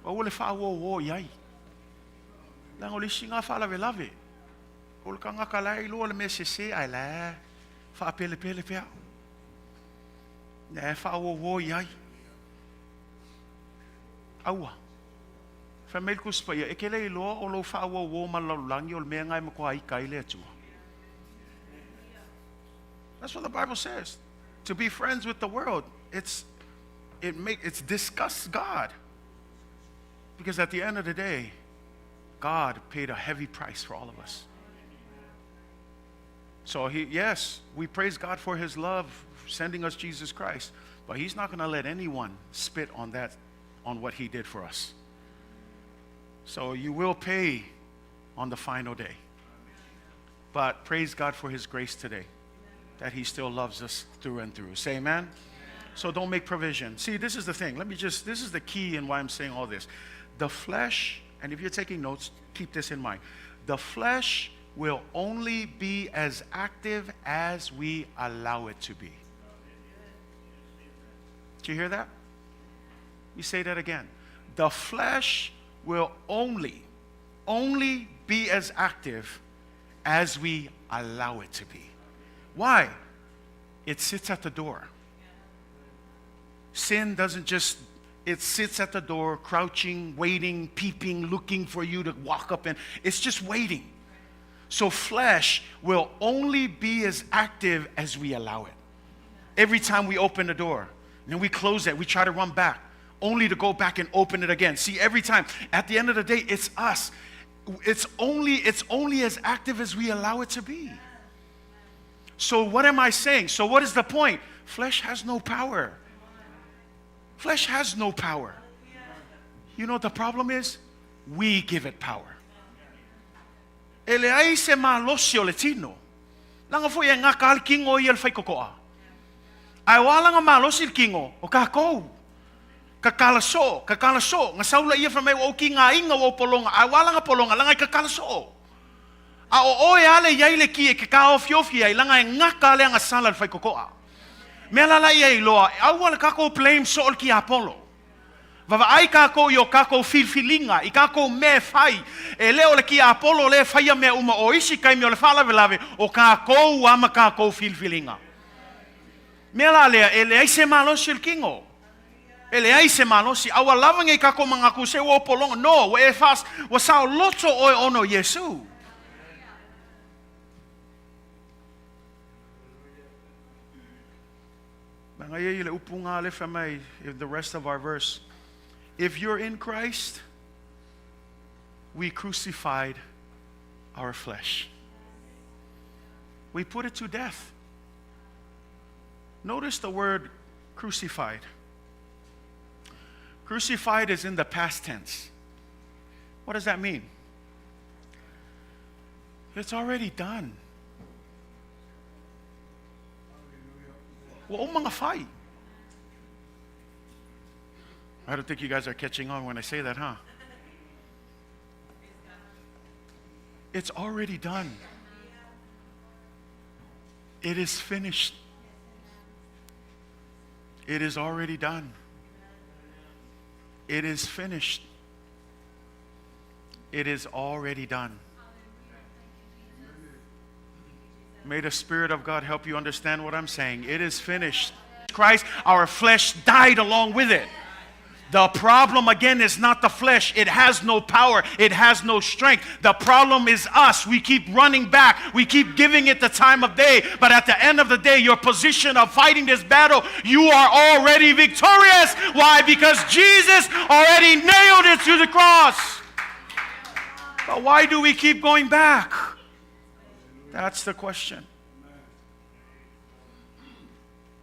What if I wo yai? Lang oli singa fa la velave. Ol kanga kalai lo le mesese ai la. Fa pele pe. Ne fa wo yai. Aua. Famel kuspaya ekele lo o lo fa wo malalangi ol me ngai mo ko ai kai le tu. That's what the Bible says. To be friends with the world, it disgusts God. Because at the end of the day, God paid a heavy price for all of us. So we praise God for his love, sending us Jesus Christ, but he's not going to let anyone spit on what he did for us. So you will pay on the final day. But praise God for his grace today, that he still loves us through and through. Say amen? So don't make provision. See, this is the thing. This is the key in why I'm saying all this. The flesh, and if you're taking notes, keep this in mind. The flesh will only be as active as we allow it to be. Did you hear that? You say that again. The flesh will only be as active as we allow it to be. Why? It sits at the door. Sin doesn't just, it sits at the door, crouching, waiting, peeping, looking for you to walk up in. It's just waiting. So flesh will only be as active as we allow it. Every time we open the door, and then we close it, we try to run back, only to go back and open it again. See, every time, at the end of the day, it's us. It's only as active as we allow it to be. So what am I saying? So what is the point? Flesh has no power. Flesh has no power. You know what the problem is? We give it power. Ele ai se malosi o le Tino. Langa fo ia ngaka al kingo i el fai kokoa. Ai wala nga malosi il kingo o kakou. Kakalaso. Nga saula ia fa mai o ki nga inga o polonga. Ai wala nga polonga langa kakalaso. A o e ale ia ile ki e ka ofiofi ai langa ngaka le nga sala al fai kokoa. Me la ia i loa. Au wala kako blame so ol ki Apollo. Vava ai kako yo kako filfilinga, I kako me fai. E leo le ki Apollo le fai me uma o isi kai me o le fala velave o kako ama kako filfilinga. Me la lea ele ai se malosi il kingo. Ele ai se malosi awa lava ngai kako mangaku se o polonga. No, e fas wa sao loto o ono Yesu. The rest of our verse. If you're in Christ, we crucified our flesh. We put it to death. Notice the word crucified. Crucified is in the past tense. What does that mean? It's already done. Well, mga fai. I don't think you guys are catching on when I say that, huh? It's already done. It is finished. It is already done. It is finished. It is already done. May the Spirit of God help you understand what I'm saying. It is finished. Christ, our flesh died along with it. The problem again is not the flesh. It has no power. It has no strength. The problem is us. We keep running back. We keep giving it the time of day. But at the end of the day, your position of fighting this battle, you are already victorious. Why? Because Jesus already nailed it to the cross. But why do we keep going back? That's the question.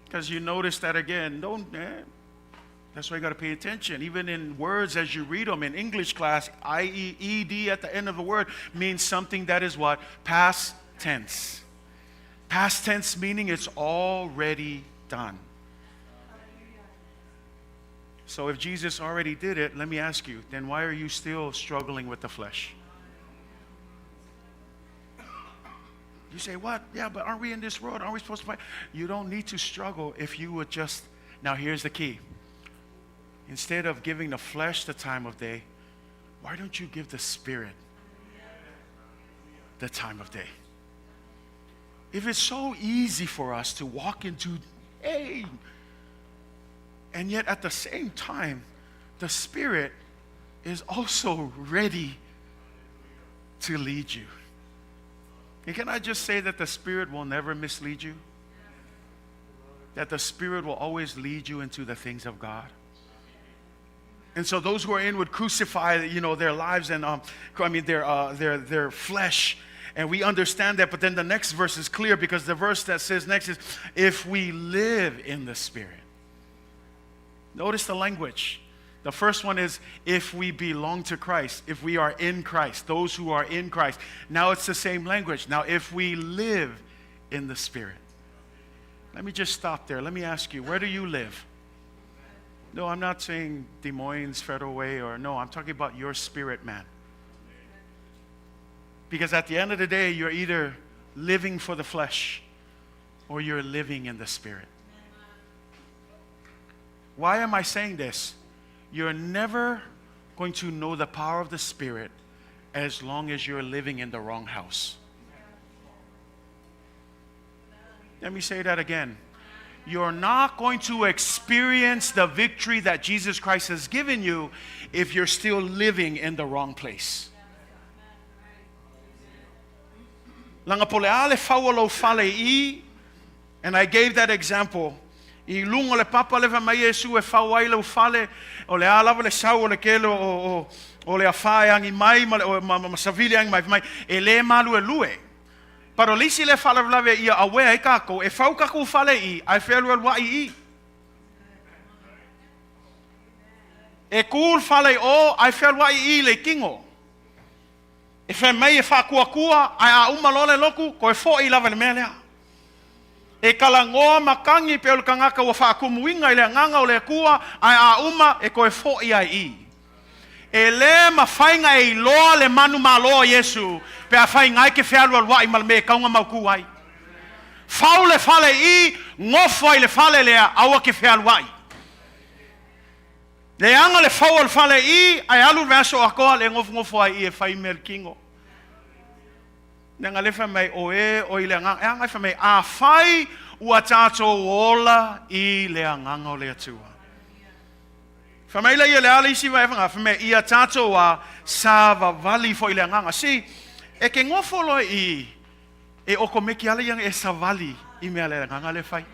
Because you notice that again. That's why you got to pay attention. Even in words as you read them in English class, I-E-E-D at the end of the word means something that is what? Past tense. Past tense meaning it's already done. So if Jesus already did it, let me ask you, then why are you still struggling with the flesh? You say, what? Yeah, but aren't we in this world? Aren't we supposed to fight? You don't need to struggle if you would just... Now here's the key. Instead of giving the flesh the time of day, why don't you give the Spirit the time of day? If it's so easy for us to walk into, hey, and yet at the same time, the Spirit is also ready to lead you. And can I just say that the Spirit will never mislead you? That the Spirit will always lead you into the things of God. And so those who are in would crucify, their lives and their flesh. And we understand that. But then the next verse is clear, because the verse that says next is, if we live in the Spirit. Notice the language. The first one is, if we belong to Christ, if we are in Christ, those who are in Christ. Now it's the same language. Now if we live in the Spirit. Let me just stop there. Let me ask you, where do you live? No, I'm not saying Des Moines, Federal Way, no, I'm talking about your spirit, man. Because at the end of the day, you're either living for the flesh or you're living in the Spirit. Why am I saying this? You're never going to know the power of the Spirit as long as you're living in the wrong house. Let me say that again. You're not going to experience the victory that Jesus Christ has given you if you're still living in the wrong place. And I gave that example. I lungo le papa le va mai Yesu e fa wai le fale o le ala le sau le kelo o le afai angi mai ma savili angi mai e le malu e lue. Pero lisi le fale lave ia awe e kako e fau kako fale I ai felu el wai I. E kul fale o ai felu wai I le kingo. E fe mai e fa kua ai a uma lole loku ko e fo I lave le melea. E kalangoa makangi pe o kangaka wa fa kumuinga ile nganga o le kua ai a uma e ko e fo I ai. E le mafainga e loa le Manumalo Yesu pe a fainga ke fealu al wai mal me kaunga mau ai. Fau le fale I ngofo I le fale le awa ke fealu wai. Le anga le fau al fale I ai alu verso akoa le ngofo ai e fai merkingo. Nanga le fa mai o ile nganga anga fa mai a fai ua tato ola I le nganga o le atua. Fa mai le ile ala isi vai fa mai ia tato wa sava vali fo ile nganga si e ke ngofo lo I e o ko meki ala yang e savali I me ale nganga le fai.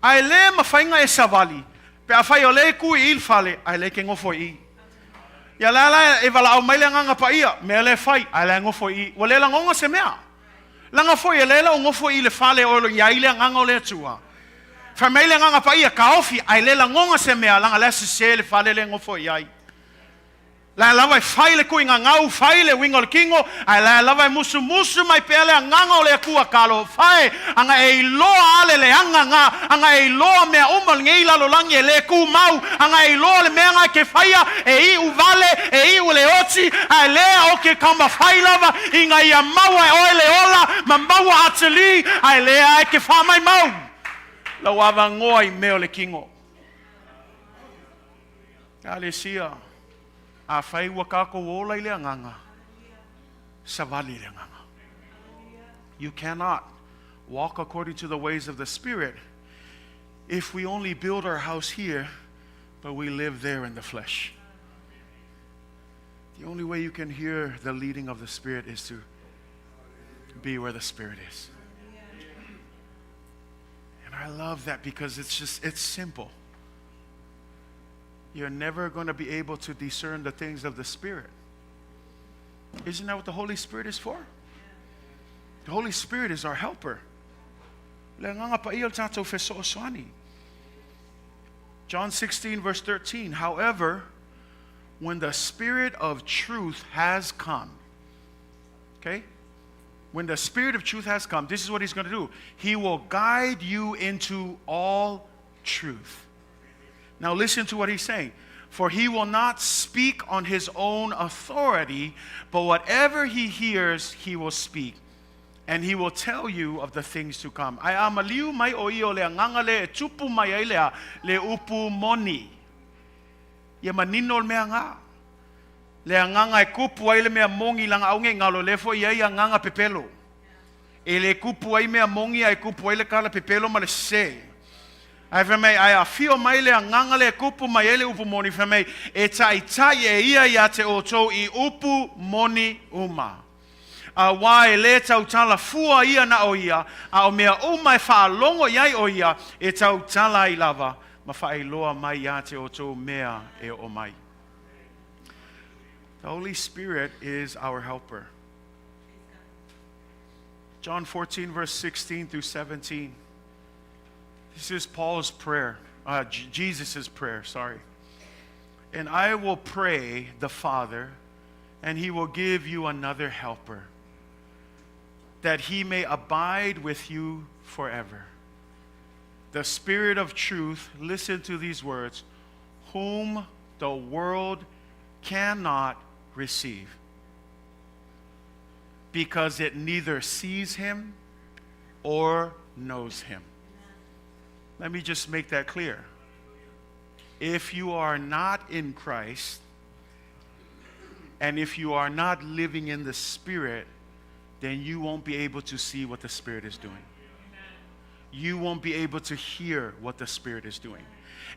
Ai le mafainga e savali pe a fai o le ku I fale ai le ke ngofo I. Ya la e vala au mai le nganga pa ia me le fai ai le ngofo I o le la ngonga se mea langa foi e le la ngofo I le fale o ia ile nganga o le tua fa mai le nganga pa ia ka ofi ai le la ngonga se mea langa le se le fale le ngofo I ai La lava faile ku inga ngau faile wingol kingo ai la lava musu mai pele nganga le ku akalo fai anga e loa ale le anga nga anga e loa me umal ngei la lolangi le ku mau anga e loa le menga ke faia e I uvale e I ule oti ai le o ke kamba fai lava inga ia mau ai oile ola mamau ateli ai le ai ke fa mai mau la wava ngoi me le kingo Kalatia a fai wakako wola ile nganga savali ile nganga. You cannot walk according to the ways of the Spirit if we only build our house here but we live there in the flesh. The only way you can hear the leading of the Spirit is to be where the Spirit is. And I love that because it's simple. You're never going to be able to discern the things of the Spirit. Isn't that what the Holy Spirit is for? The Holy Spirit is our helper. John 16 verse 13. However, when the Spirit of truth has come, okay? When the Spirit of truth has come, this is what He's going to do. He will guide you into all truth. Now listen to what He's saying. For He will not speak on His own authority, but whatever He hears, He will speak. And He will tell you of the things to come. Ai amaliu mai o io le nganga le tupu mai ai le upu moni. Ia manino le mea ngā. Le nganga e kupu ai le mea mongi langa aunge ngalo le fo ia nganga pepelo. E le kupu ai mea mongi ai kupu ai le kala pepelo ma le se. Ai whamei, ai a whio mai le nganga le kupu mai ele upu moni whamei, e tai e ia te o tō I upu moni uma. A wai le tau tala fua ia na o ia, a o mea umai wha longo iai o ia, e tau tala I lava, ma wha loa mai ia te o tō mea e o mai. The Holy Spirit is our helper. John 14 verse 16 through 17. This is Paul's prayer, Jesus' prayer, sorry. And I will pray the Father, and He will give you another helper, that He may abide with you forever. The Spirit of truth, listen to these words, whom the world cannot receive, because it neither sees Him or knows Him. Let me just make that clear. If you are not in Christ, and if you are not living in the Spirit, then you won't be able to see what the Spirit is doing. You won't be able to hear what the Spirit is doing.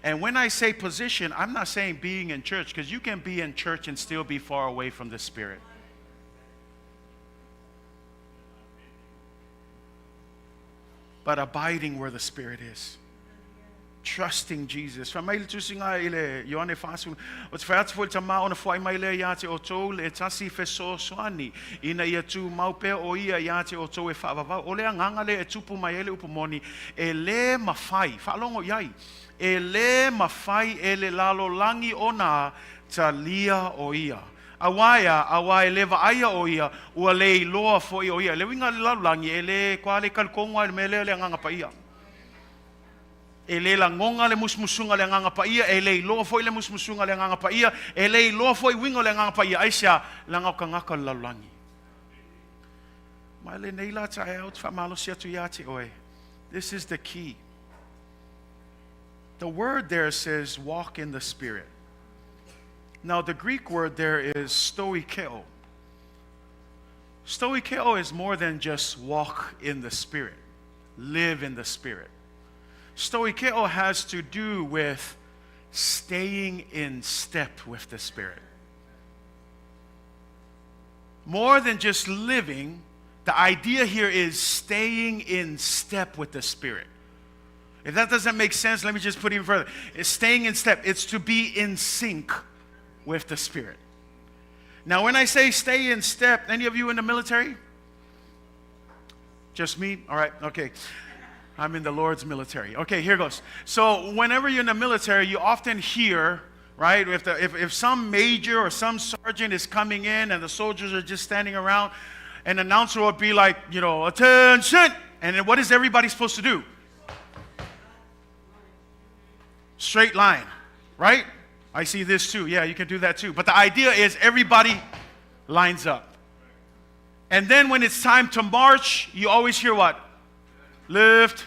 And when I say position, I'm not saying being in church, because you can be in church and still be far away from the Spirit. But abiding where the Spirit is. Trusting Jesus. From my little singa ile Johanne fasun. What's for for tama on foi mai le yate o tol e tasi feso swani. Ina ia tu maupe o ia yate o to e fa va o le nganga le e tupu mai ele upomoni e le mafai. Fa longo yai. E le mafai e le lalo langi ona talia o ia. Awai leva aya o ia ua le loa fo o ia. Le winga lalo langi e le kwa le kalkonga le mele le nganga pa ia. E le la ngonga le musmusunga le nganga pa ia, e le loa foi le musmusunga le nganga pa ia, e le loa foi wingo le nganga pa ia, aisia langa ka ngaka lalangi. Mai le nei la tae out fa malo sia tu yate oe. This is the key. The word there says walk in the Spirit. Now the Greek word there is stoikeo. Stoikeo is more than just walk in the Spirit, live in the Spirit. Stoikeo has to do with staying in step with the Spirit. More than just living, the idea here is staying in step with the Spirit. If that doesn't make sense, let me just put it even further. It's staying in step. It's to be in sync with the Spirit. Now, when I say stay in step, any of you in the military? Just me? All right, okay. I'm in the Lord's military. Okay, here goes. So whenever you're in the military, you often hear right? If some major or some sergeant is coming in and the soldiers are just standing around, an announcer would be like, attention! And then what is everybody supposed to do? Straight line, right? I see this too. Yeah, you can do that too. But the idea is everybody lines up. And then when it's time to march, you always hear what? Left,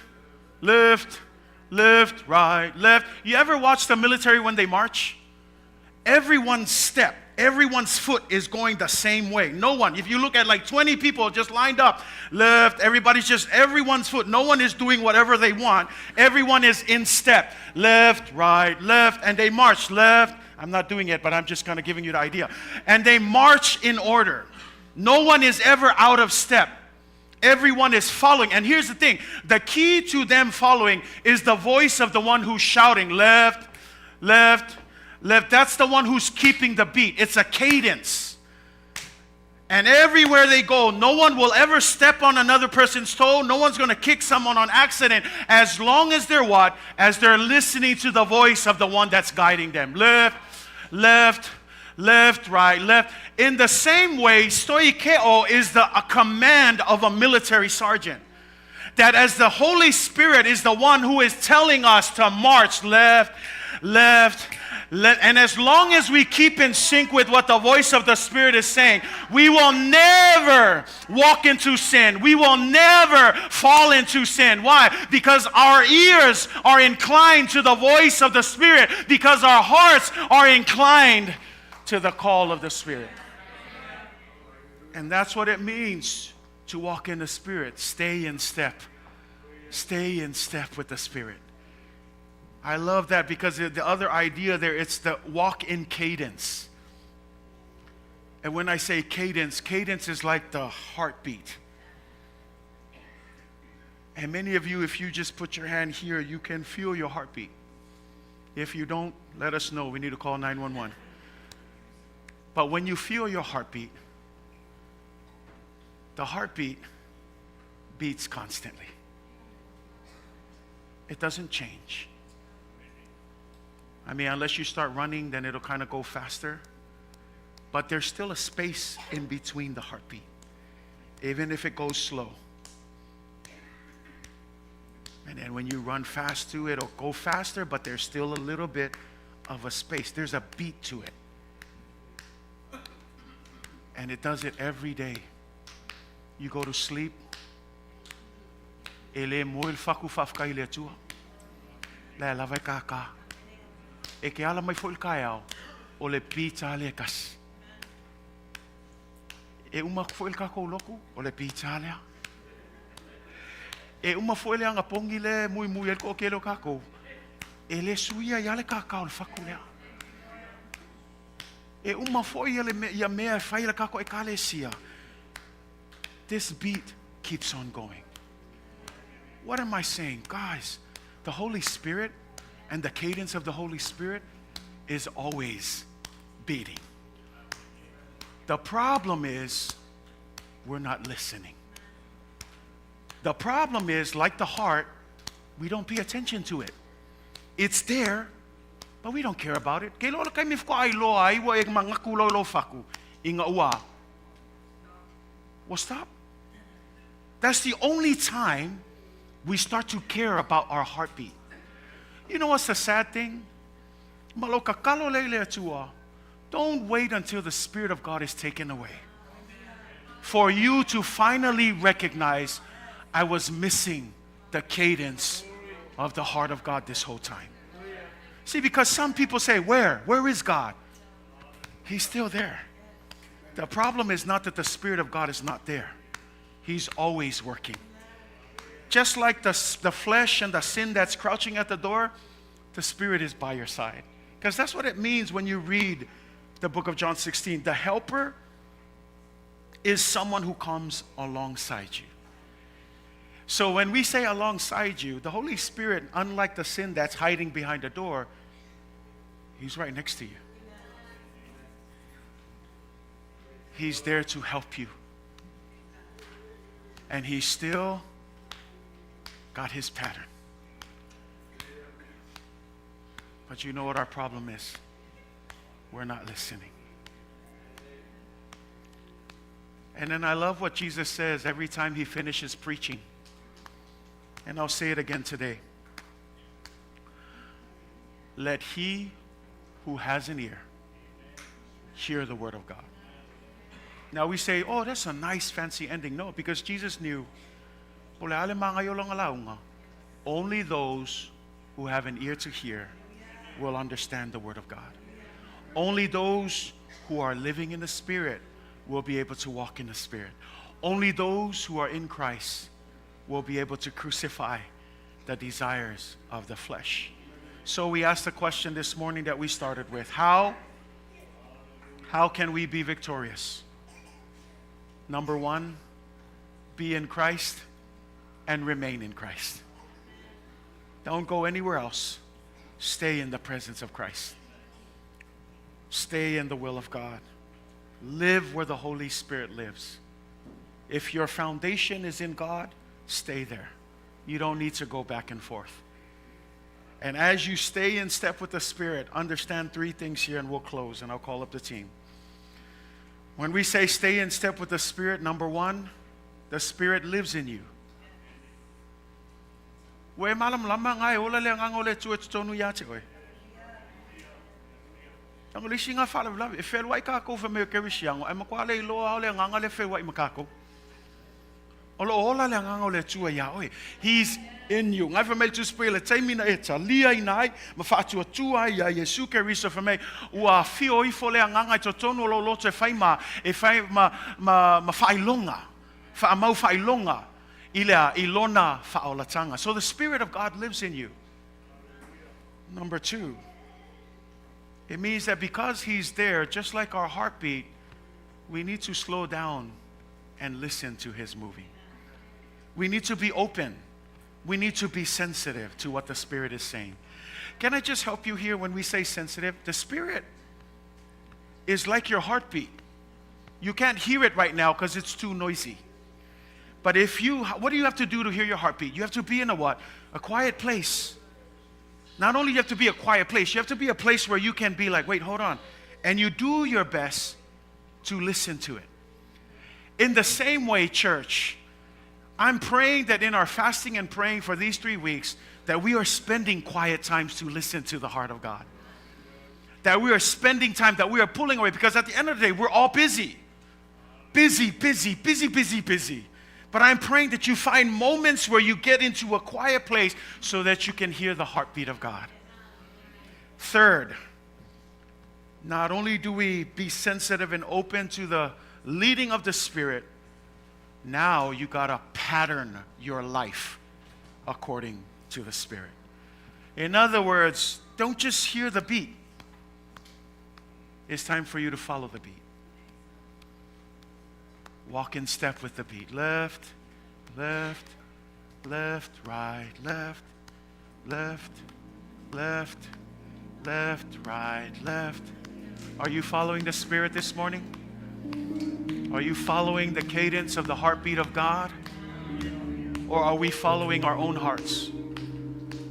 left, left, right, left. You ever watch the military when they march? Everyone's step, everyone's foot is going the same way. No one. If you look at like 20 people just lined up, left, everyone's foot. No one is doing whatever they want. Everyone is in step. Left, right, left, and they march left. I'm not doing it, but I'm just kind of giving you the idea. And they march in order. No one is ever out of step. Everyone is following. And here's the thing. The key to them following is the voice of the one who's shouting, left, left, left. That's the one who's keeping the beat. It's a cadence. And everywhere they go, no one will ever step on another person's toe. No one's going to kick someone on accident as long as they're what? As they're listening to the voice of the one that's guiding them. Left, left, left, right, left. In the same way, stoikeo is a command of a military sergeant. That as the Holy Spirit is the one who is telling us to march left, left, left. And as long as we keep in sync with what the voice of the Spirit is saying, we will never walk into sin. We will never fall into sin. Why? Because our ears are inclined to the voice of the Spirit. Because our hearts are inclined to the call of the Spirit. And that's what it means to walk in the Spirit. Stay in step. Stay in step with the Spirit. I love that because the other idea there, it's the walk in cadence. And when I say cadence, cadence is like the heartbeat. And many of you, if you just put your hand here, you can feel your heartbeat. If you don't, let us know. We need to call 911. But when you feel your heartbeat, the heartbeat beats constantly. It doesn't change. I mean, unless you start running, then it'll kind of go faster. But there's still a space in between the heartbeat, even if it goes slow. And then when you run fast too, it'll go faster, but there's still a little bit of a space. There's a beat to it. And it does it every day. You go to sleep. Ele moil faku fafka ile tua. La lava kaka. E ke ala mai fo il kaiao. O le pizza le kas. E uma fo il kako loku. O le pizza le. E uma fo ile anga pongi le mui mui el ko kelo kako. E le suia ya le kakao le faku le. E uma fo ia le ya mea fai le kako e kalesia. This beat keeps on going. What am I saying? Guys, the Holy Spirit and the cadence of the Holy Spirit is always beating. The problem is we're not listening. The problem is, like the heart, we don't pay attention to it. It's there, but we don't care about it. Well, stop. That's the only time we start to care about our heartbeat. You know what's the sad thing? Don't wait until the Spirit of God is taken away for you to finally recognize I was missing the cadence of the heart of God this whole time. See, because some people say, where is God? He's still there. The problem is not that the Spirit of God is not there. He's always working. Just like the flesh and the sin that's crouching at the door, the Spirit is by your side. Because that's what it means when you read the book of John 16. The helper is someone who comes alongside you. So when we say alongside you, the Holy Spirit, unlike the sin that's hiding behind the door, He's right next to you. He's there to help you. And He's still got His pattern. But you know what our problem is? we're not listening. And then I love what Jesus says every time he finishes preaching. And I'll say it again today. Let he who has an ear hear the word of God. Now we say, oh, that's a nice fancy ending. No, because Jesus knew only those who have an ear to hear will understand the word of God. Only those who are living in the Spirit will be able to walk in the Spirit. Only those who are in Christ will be able to crucify the desires of the flesh. So we asked the question this morning that we started with. How can we be victorious? Number one, be in Christ and remain in Christ. Don't go anywhere else. Stay in the presence of Christ. Stay in the will of God. Live where the Holy Spirit lives. If your foundation is in God, stay there. You don't need to go back and forth. And as you stay in step with the Spirit, understand three things here, and we'll close, and I'll call up the team. When we say stay in step with the Spirit, number one, the Spirit lives in you. He's in you. Ngā whamei tu spēle teimina e ta lia i nai, ma whātua tua i a Yesu Keriso whamei, ua whio i fole a nganga i to tonu lo loto e whaima, e whai ma whailonga, whaamau whailonga, i lea i lona whaolatanga. So the Spirit of God lives in you. Number two, it means that because He's there, just like our heartbeat, we need to slow down and listen to His moving. We need to be open. We need to be sensitive to what the Spirit is saying. Can I just help you here when we say sensitive? The Spirit is like your heartbeat. You can't hear it right now because it's too noisy. But what do you have to do to hear your heartbeat? You have to be in a what? A quiet place. Not only do you have to be a quiet place, you have to be a place where you can be like, wait, hold on. And you do your best to listen to it. In the same way, church, I'm praying that in our fasting and praying for these 3 weeks, that we are spending quiet times to listen to the heart of God. That we are spending time, that we are pulling away, because at the end of the day, we're all busy. Busy. But I'm praying that you find moments where you get into a quiet place so that you can hear the heartbeat of God. Third, not only do we be sensitive and open to the leading of the Spirit, now you gotta pattern your life according to the Spirit. In other words, don't just hear the beat. It's time for you to follow the beat. Walk in step with the beat. Left, right, left, right, left. Are you following the Spirit this morning? Are you following the cadence of the heartbeat of God? Or are we following our own hearts?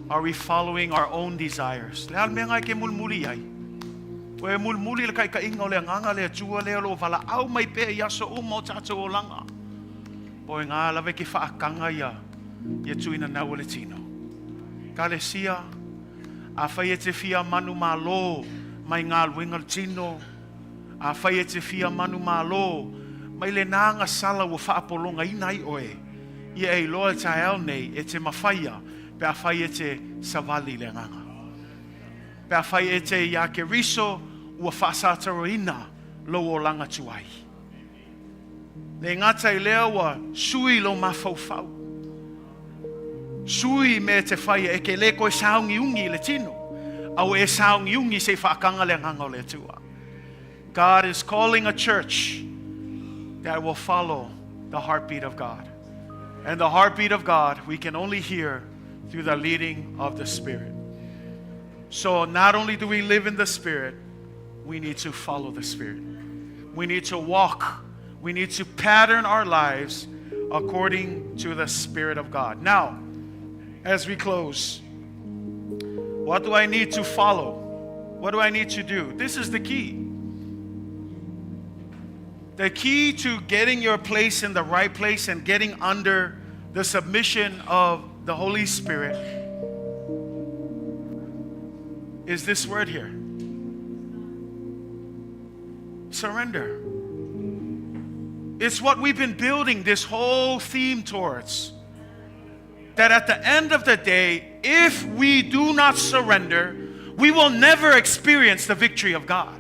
Are we following our own desires? Kalatia, Afayete fia Manumalo, mai ngā wingal Tino, Afayete fia Manumalo, mai le nanga sala wa whaapolonga inai oe, ia e loa tael nei e te mawhaia, pe afayete savali le nganga. Pe afayete ia ke riso, ua whaasataroina lo o langa tuai. Le ngata I lea wa sui lo mawhauwhau. Sui me te whaia e ke le koe saungi ungi le tino. Au e saungi ungi se whaakanga le nganga le tua. God is calling a church that will follow the heartbeat of God. And the heartbeat of God we can only hear through the leading of the Spirit. So not only do we live in the Spirit, we need to follow the Spirit. We need to walk. We need to pattern our lives according to the Spirit of God. Now, as we close, what do I need to follow? What do I need to do? This is the key. The key to getting your place in the right place and getting under the submission of the Holy Spirit is this word here. Surrender. It's what we've been building this whole theme towards. That at the end of the day, if we do not surrender, we will never experience the victory of God.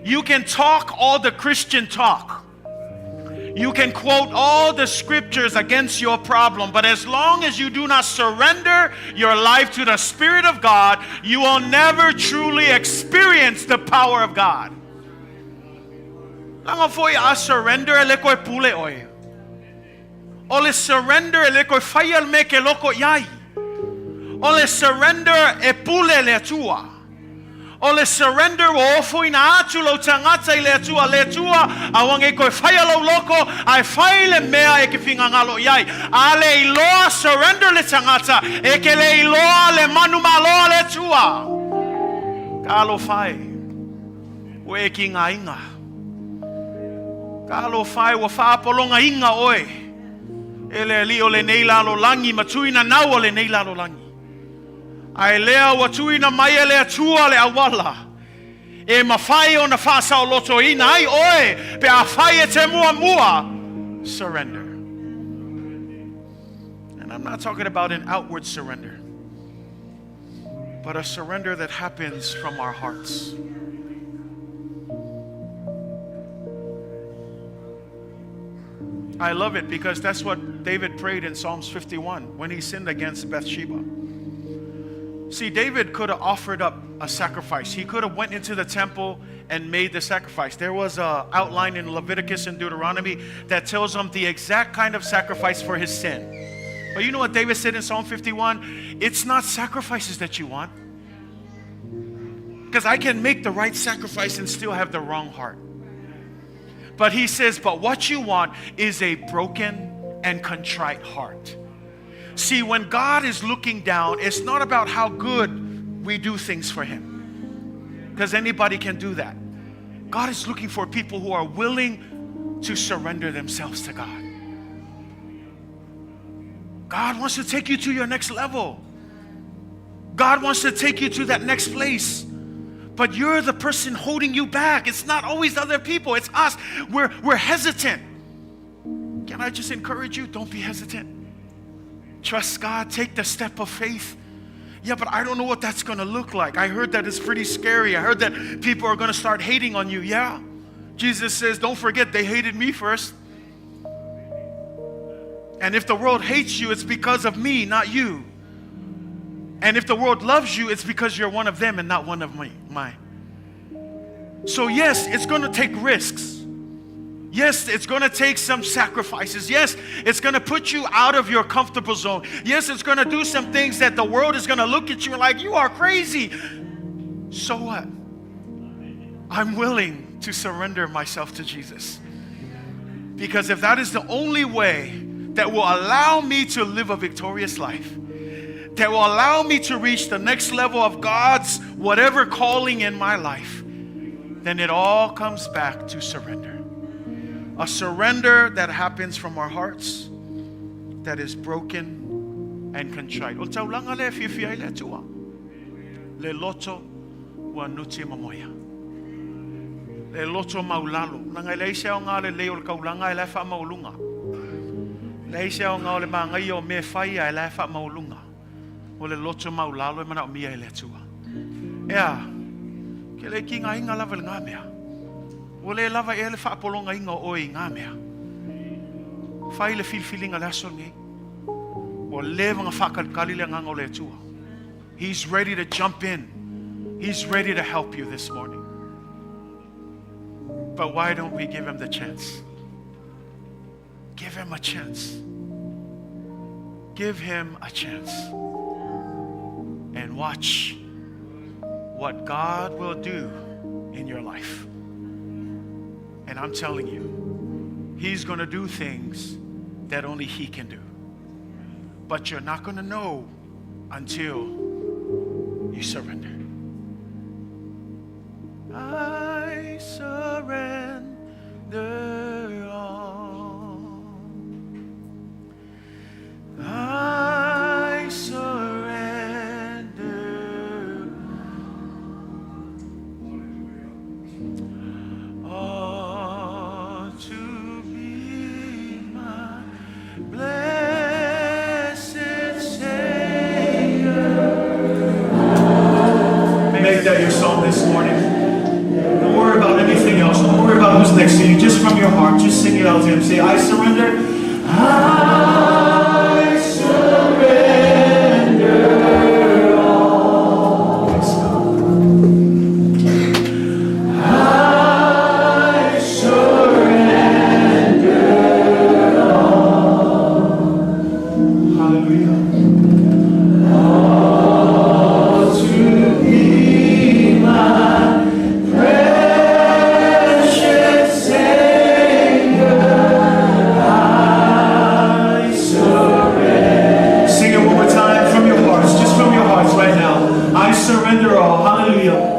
You can talk all the Christian talk. You can quote all the scriptures against your problem, but as long as you do not surrender your life to the Spirit of God, you will never truly experience the power of God. Lang foi a surrender ele koe pule oi. Ole surrender ele koe faial me ke loko yai. Ole surrender e pule le tua. Ole surrender o Ofoina atu lo tangata I le tua awang e koe faialo loko ai faile mea e ke fingangalo yai. Ale iloa surrender le tangata e ke le iloa le manumalo le tua. Kalo fai. O e ki ngā inga. Kalo fai wa whaapolonga inga oe. Ele li o le neila lo langi ma Tuinanau o le neila lo langi. Ai lea wa tuina mai ele atua le awala. E mawhai o na whaasa o loto ina ai oe. Pe a whai e te mua mua. Surrender. And I'm not talking about an outward surrender, but a surrender that happens from our hearts. I love it because that's what David prayed in Psalms 51 when he sinned against Bathsheba. See, David could have offered up a sacrifice. He could have went into the temple and made the sacrifice. There was an outline in Leviticus and Deuteronomy that tells him the exact kind of sacrifice for his sin. But you know what David said in Psalm 51? It's not sacrifices that you want. Because I can make the right sacrifice and still have the wrong heart. But he says, but what you want is a broken and contrite heart. See, when God is looking down, it's not about how good we do things for Him. Because anybody can do that. God is looking for people who are willing to surrender themselves to God. God wants to take you to your next level. God wants to take you to that next place. But you're the person holding you back. It's not always other people. It's us. We're hesitant. Can I just encourage you? Don't be hesitant. Trust God. Take the step of faith. Yeah, but I don't know what that's going to look like. I heard that it's pretty scary. I heard that people are going to start hating on you. Yeah. Jesus says, don't forget, they hated me first. And if the world hates you, it's because of me, not you. And if the world loves you, it's because you're one of them and not one of mine. So yes, it's going to take risks. Yes, it's going to take some sacrifices. Yes, it's going to put you out of your comfortable zone. Yes, it's going to do some things that the world is going to look at you like, you are crazy. So what? I'm willing to surrender myself to Jesus. Because if that is the only way that will allow me to live a victorious life, that will allow me to reach the next level of God's whatever calling in my life, then it all comes back to surrender. A surrender that happens from our hearts, that is broken and contrite. O taulanga le fiafia le tua. Le loto wa nuti mamoia. Le loto maulalo. Nanga le isia o ngā le leo le kaulanga e le wha maulunga. Le isia o ngā le mangai o me whaia e le wha maulunga. O le loto maulalo e mana o mia e le tua. Ea, ke le ki ngā inga lava le ngā mea. O le lava e le whaapolonga inga o i ngā mea. Whai le whilwhilinga le aso ngi. O le wanga whakalkali le nganga o le tua. He's ready to jump in. He's ready to help you this morning. But why don't we give Him the chance? Give Him a chance. Give Him a chance. And watch what God will do in your life. And I'm telling you, He's going to do things that only He can do. But you're not going to know until you surrender. I surrender all. I surrender all to be my blessed Savior. Make that your song this morning. Don't worry about anything else. Don't worry about who's next to you. Just from your heart, just sing it out to him. Say, I surrender. I surrender all. Yes, God. I surrender all. Hallelujah. All to be my precious Savior. I surrender. Sing it one more time from your hearts, just from your hearts right now. I surrender all. Hallelujah.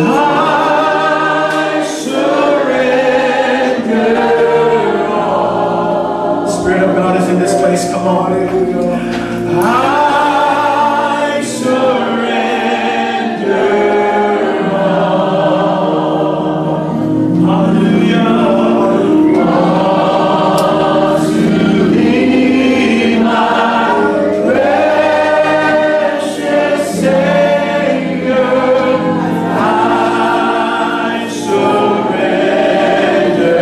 I surrender all. Spirit of God is in this place. Come on. I surrender all. Hallelujah. All to be my precious Savior. I surrender.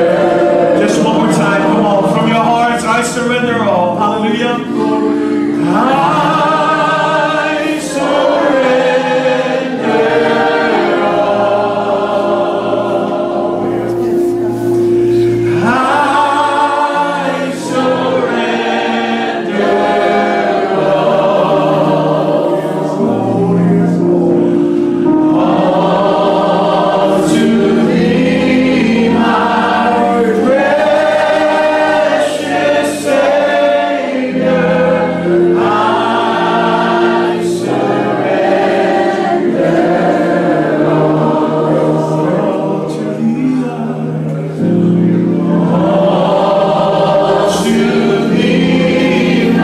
Just one more time, come on, from your hearts, I surrender all. Hallelujah. I surrender all. I surrender all to be my precious Savior. I surrender all to thee. All to be my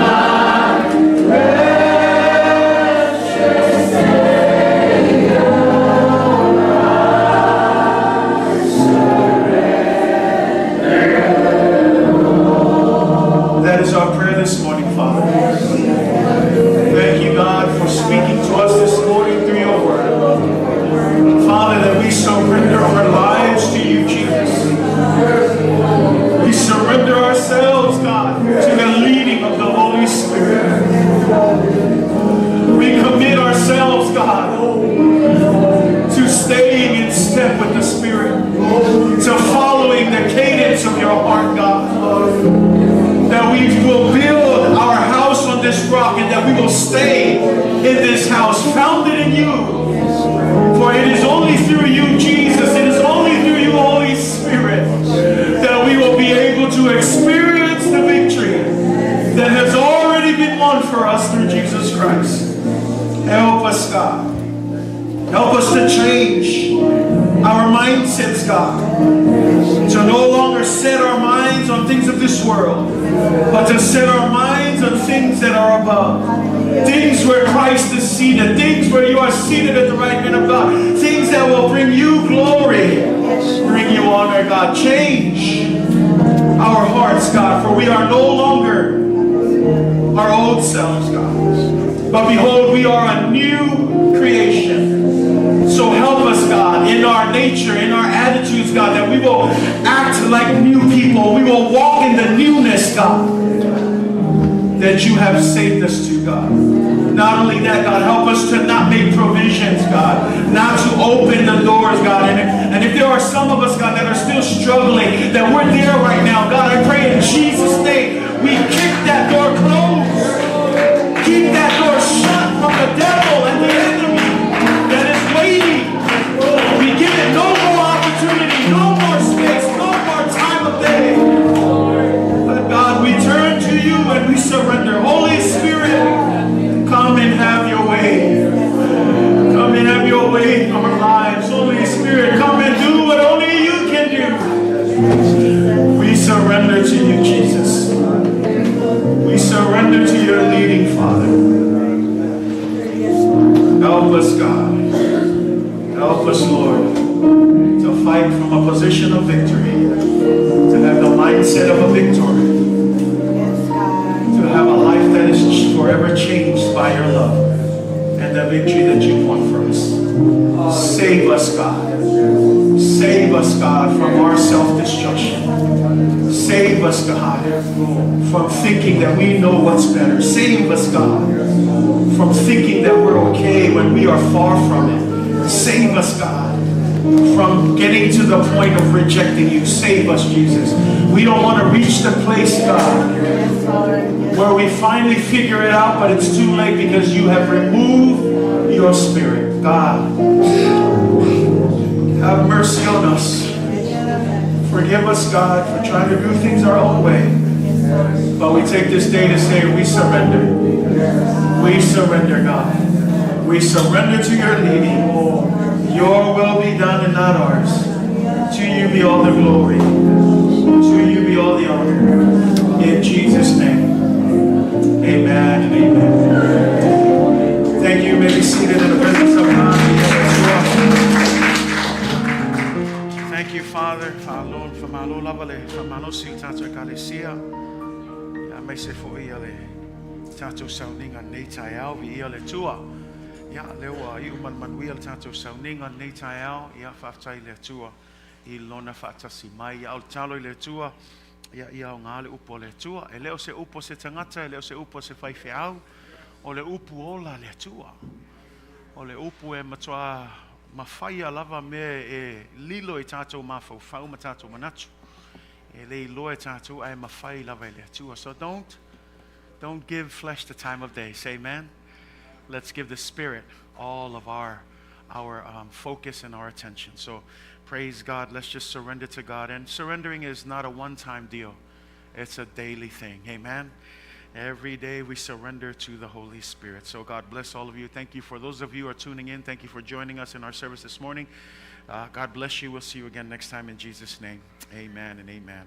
precious Savior. That is our prayer this morning, Father. Thank you, God, for speaking to us this morning through your word. Father, that we surrender our lives to you, Jesus. We surrender ourselves, God, to the leading of the Holy Spirit. We commit ourselves, God, to staying in step with the Spirit, to following the cadence of your heart, God. That we will build our house on this rock and that we will stay in this house, founded in you. For it is only through you, Jesus, it is only through you, Holy Spirit, that we will be able to experience the victory that has already been won for us through Jesus Christ. Help us, God. Help us to change our mindsets, God, to no longer set our minds on things of this world, but to set our minds on things that are above, things where Christ is seated, things where you are seated at the right hand of God, things that will bring you glory, bring you honor, God. Change our hearts, God, for we are no longer our old selves, God, but behold, we are a new creation. So help us, God, in our nature, in our attitudes, God, that we will act like new people. We will walk in the newness, God, that you have saved us to, God. Not only that, God, help us to not make provisions, God, not to open the doors, God. And if there are some of us, God, that are still struggling, that we're there right now, God, I pray in Jesus' name, we kick that door closed. Keep that door shut from the devil and the enemy that is waiting. We give it no more opportunity, no more space, no more time of day. But God, we turn to you and we surrender. Holy Spirit, come and have your way. Come and have your way in our lives. Holy Spirit. forever changed by your love and the victory that you won for us. Save us, God. Save us, God, from our self-destruction. Save us, God, from thinking that we know what's better. Save us, God, from thinking that we're okay when we are far from it. Save us, God, from getting to the point of rejecting you. Save us, Jesus. We don't want to reach the place, God, where we finally figure it out, but it's too late because you have removed your spirit. God, have mercy on us. Forgive us, God, for trying to do things our own way. But we take this day to say we surrender. We surrender, God. We surrender to your leading. Your will be done and not ours. To you be all the glory. To you be all the honor. In Jesus' name. Amen and amen. Thank you. You may be seated in the presence of God. Thank you, Father, for malo lavale, for mano si tato Kalatia. Ya me se fo iale tato sauninga nei taiao vi iale tua. Ya lewa I uman manuel tato sauninga nei taiao ya fatai le tua. I lona fata si mai ya talo le tua. Ya ia ngale upo le tua. E leo se upo se tangata, e leo se upo se fai feau. O le upu ola le tua. O le upu e matua mawhaia lava me e lilo e tātou mawhau whau ma tātou manatu. E le ilo e tātou ai mawhai lava le tua. So don't give flesh the time of day. Say amen. Let's give the Spirit all of our focus and our attention. So praise God. Let's just surrender to God. And surrendering is not a one-time deal. It's a daily thing. Amen. Every day we surrender to the Holy Spirit. So God bless all of you. Thank you for those of you who are tuning in. Thank you for joining us in our service this morning. God bless you. We'll see you again next time in Jesus' name. Amen and amen.